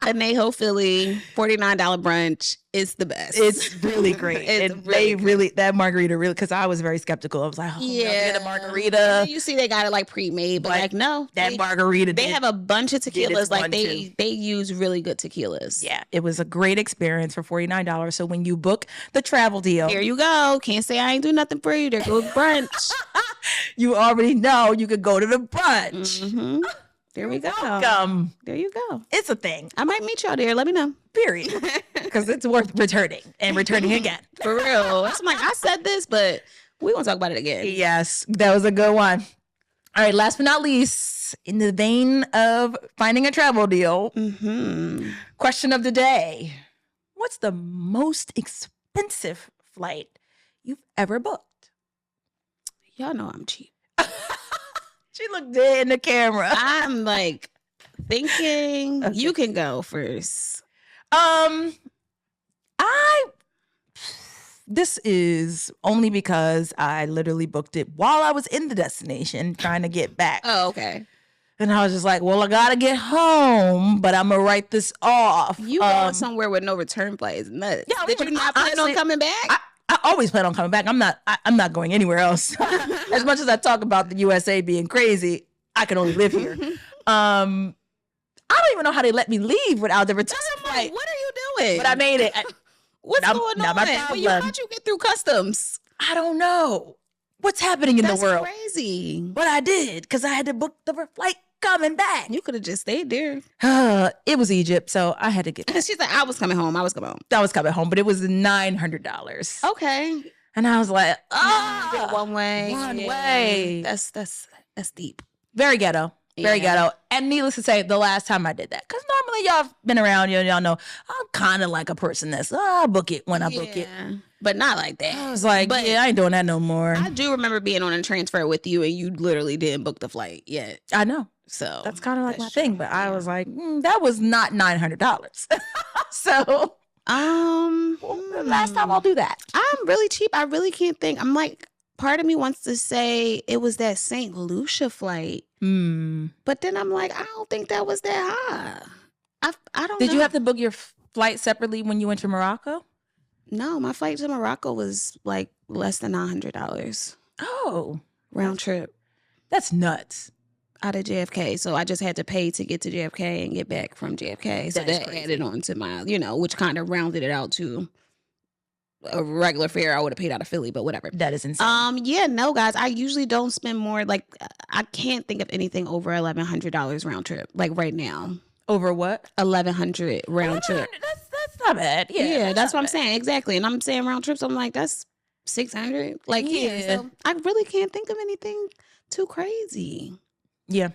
A Neho Philly $49 brunch is the best. It's really great. That margarita really, because I was very skeptical. I was like, get a margarita. You see, they got it like pre-made, but no, that margarita. They have a bunch of tequilas. Like they use really good tequilas. Yeah, it was a great experience for $49. So when you book the travel deal, here you go. Can't say I ain't do nothing for you. There goes brunch. You already know you could go to the brunch. There we go. Welcome. There you go. It's a thing. I might meet y'all there. Let me know. Period. Because it's worth returning and returning again. For real. I'm like, I said this, but we won't talk about it again. Yes, that was a good one. All right, last but not least, in the vein of finding a travel deal, question of the day. What's the most expensive flight you've ever booked? Y'all know I'm cheap. She looked dead in the camera. I'm like thinking you can go first. This is only because I literally booked it while I was in the destination trying to get back. Oh, okay. And I was just like, well, I gotta get home, but I'm gonna write this off. You going somewhere with no return flight is nuts. Yeah, did you not plan on coming back? I always plan on coming back. I'm not going anywhere else. As much as I talk about the USA being crazy, I can only live here. I don't even know how they let me leave without the return flight. What are you doing? But I made it. What's going on? How'd you get through customs? I don't know. What's happening in the world? That's crazy. But I did, because I had to book the flight coming back. You could have just stayed there. It was Egypt, so I had to get. She's like, I was coming home, but it was $900. Okay. And I was like, one way. That's deep. Very ghetto. Very ghetto. And needless to say, the last time I did that, because normally y'all have been around, y'all know I'm kind of like a person that's, I'll book it when I book it. But not like that. I was like, I ain't doing that no more. I do remember being on a transfer with you and you literally didn't book the flight yet. I know. So that's kind of like my thing. But I was like, that was not $900. So the last time I'll do that. I'm really cheap. I really can't think. I'm like, part of me wants to say it was that St. Lucia flight. But then I'm like, I don't think that was that high. I don't know. Did you have to book your flight separately when you went to Morocco? No, my flight to Morocco was like less than $900. Oh. Round trip. That's nuts. Out of JFK. So I just had to pay to get to JFK and get back from JFK. So that added on to my, which kind of rounded it out to a regular fare I would have paid out of Philly, but whatever. That is insane. No, guys, I usually don't spend more. Like, I can't think of anything over $1,100 round trip. Like right now. Over what? $1,100 round trip. That's not bad. Yeah, that's what I'm saying. Exactly. And I'm saying round trips. I'm like, that's $600. Like, so I really can't think of anything too crazy. Yeah,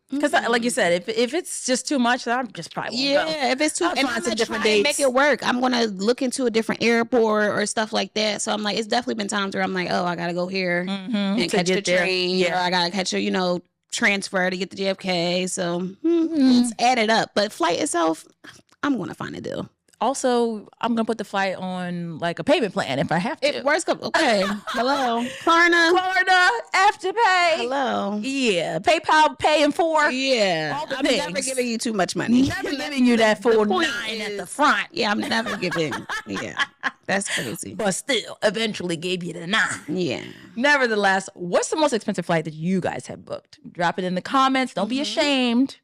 because like you said, if it's just too much, I'm just probably won't go. If it's too, and I'm gonna try and make it work. I'm gonna look into a different airport or stuff like that. So I'm like, it's definitely been times where I'm like, oh, I gotta go here and catch the train, or I gotta catch a transfer to get the JFK. So it's added up. But flight itself, I'm gonna find a deal. Also, I'm going to put the flight on like a payment plan if I have to. If worst comes, okay. Hello. Klarna, Afterpay. Hello. Yeah. PayPal, Pay in 4. Yeah. All the I'm things. never giving you too much money. Never giving you that full 9 at the front. Yeah, I'm never giving. Yeah. That's crazy. But still, eventually gave you the 9. Yeah. Nevertheless, what's the most expensive flight that you guys have booked? Drop it in the comments. Don't be ashamed.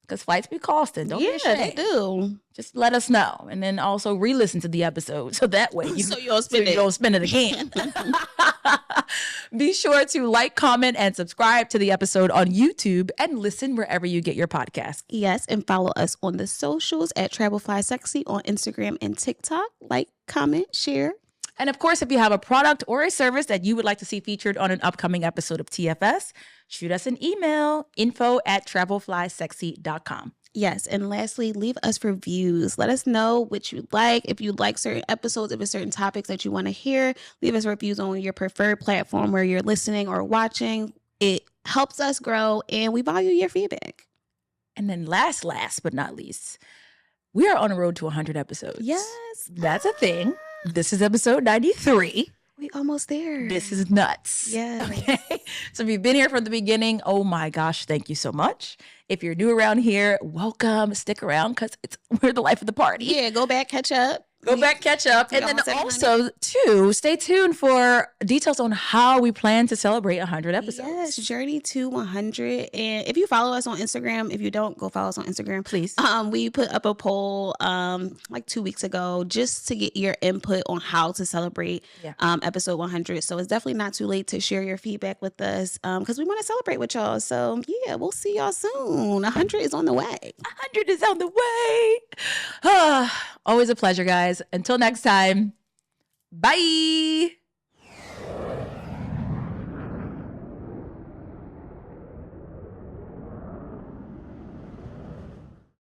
Because flights be costing. Don't be ashamed. Yeah, they do. Just let us know. And then also re-listen to the episode. So that way you don't spend it again. Be sure to like, comment, and subscribe to the episode on YouTube and listen wherever you get your podcast. Yes, and follow us on the socials at 𝗕𝗏𝒊𝒊𝒂𝒄 on Instagram and TikTok. Like, comment, share. And of course, if you have a product or a service that you would like to see featured on an upcoming episode of TFS, shoot us an email, info@𝗕𝗏𝒊𝒊𝒂𝒄.com. Yes, and lastly, leave us reviews. Let us know what you like. If you like certain episodes, if it's certain topics that you want to hear, leave us reviews on your preferred platform where you're listening or watching. It helps us grow, and we value your feedback. And then last but not least, we are on a road to 100 episodes. Yes. That's a thing. This is episode 93. We almost there. This is nuts. Yeah. Okay. So if you've been here from the beginning, oh my gosh, thank you so much. If you're new around here, welcome. Stick around because we're the life of the party. Yeah, go back, catch up. Go back, catch up. And then also, too, stay tuned for details on how we plan to celebrate 100 episodes. Yes, journey to 100. And if you follow us on Instagram, if you don't, go follow us on Instagram. Please. We put up a poll like 2 weeks ago just to get your input on how to celebrate episode 100. So it's definitely not too late to share your feedback with us because we want to celebrate with y'all. So, yeah, we'll see y'all soon. 100 is on the way. 100 is on the way. Always a pleasure, guys. Until next time, bye.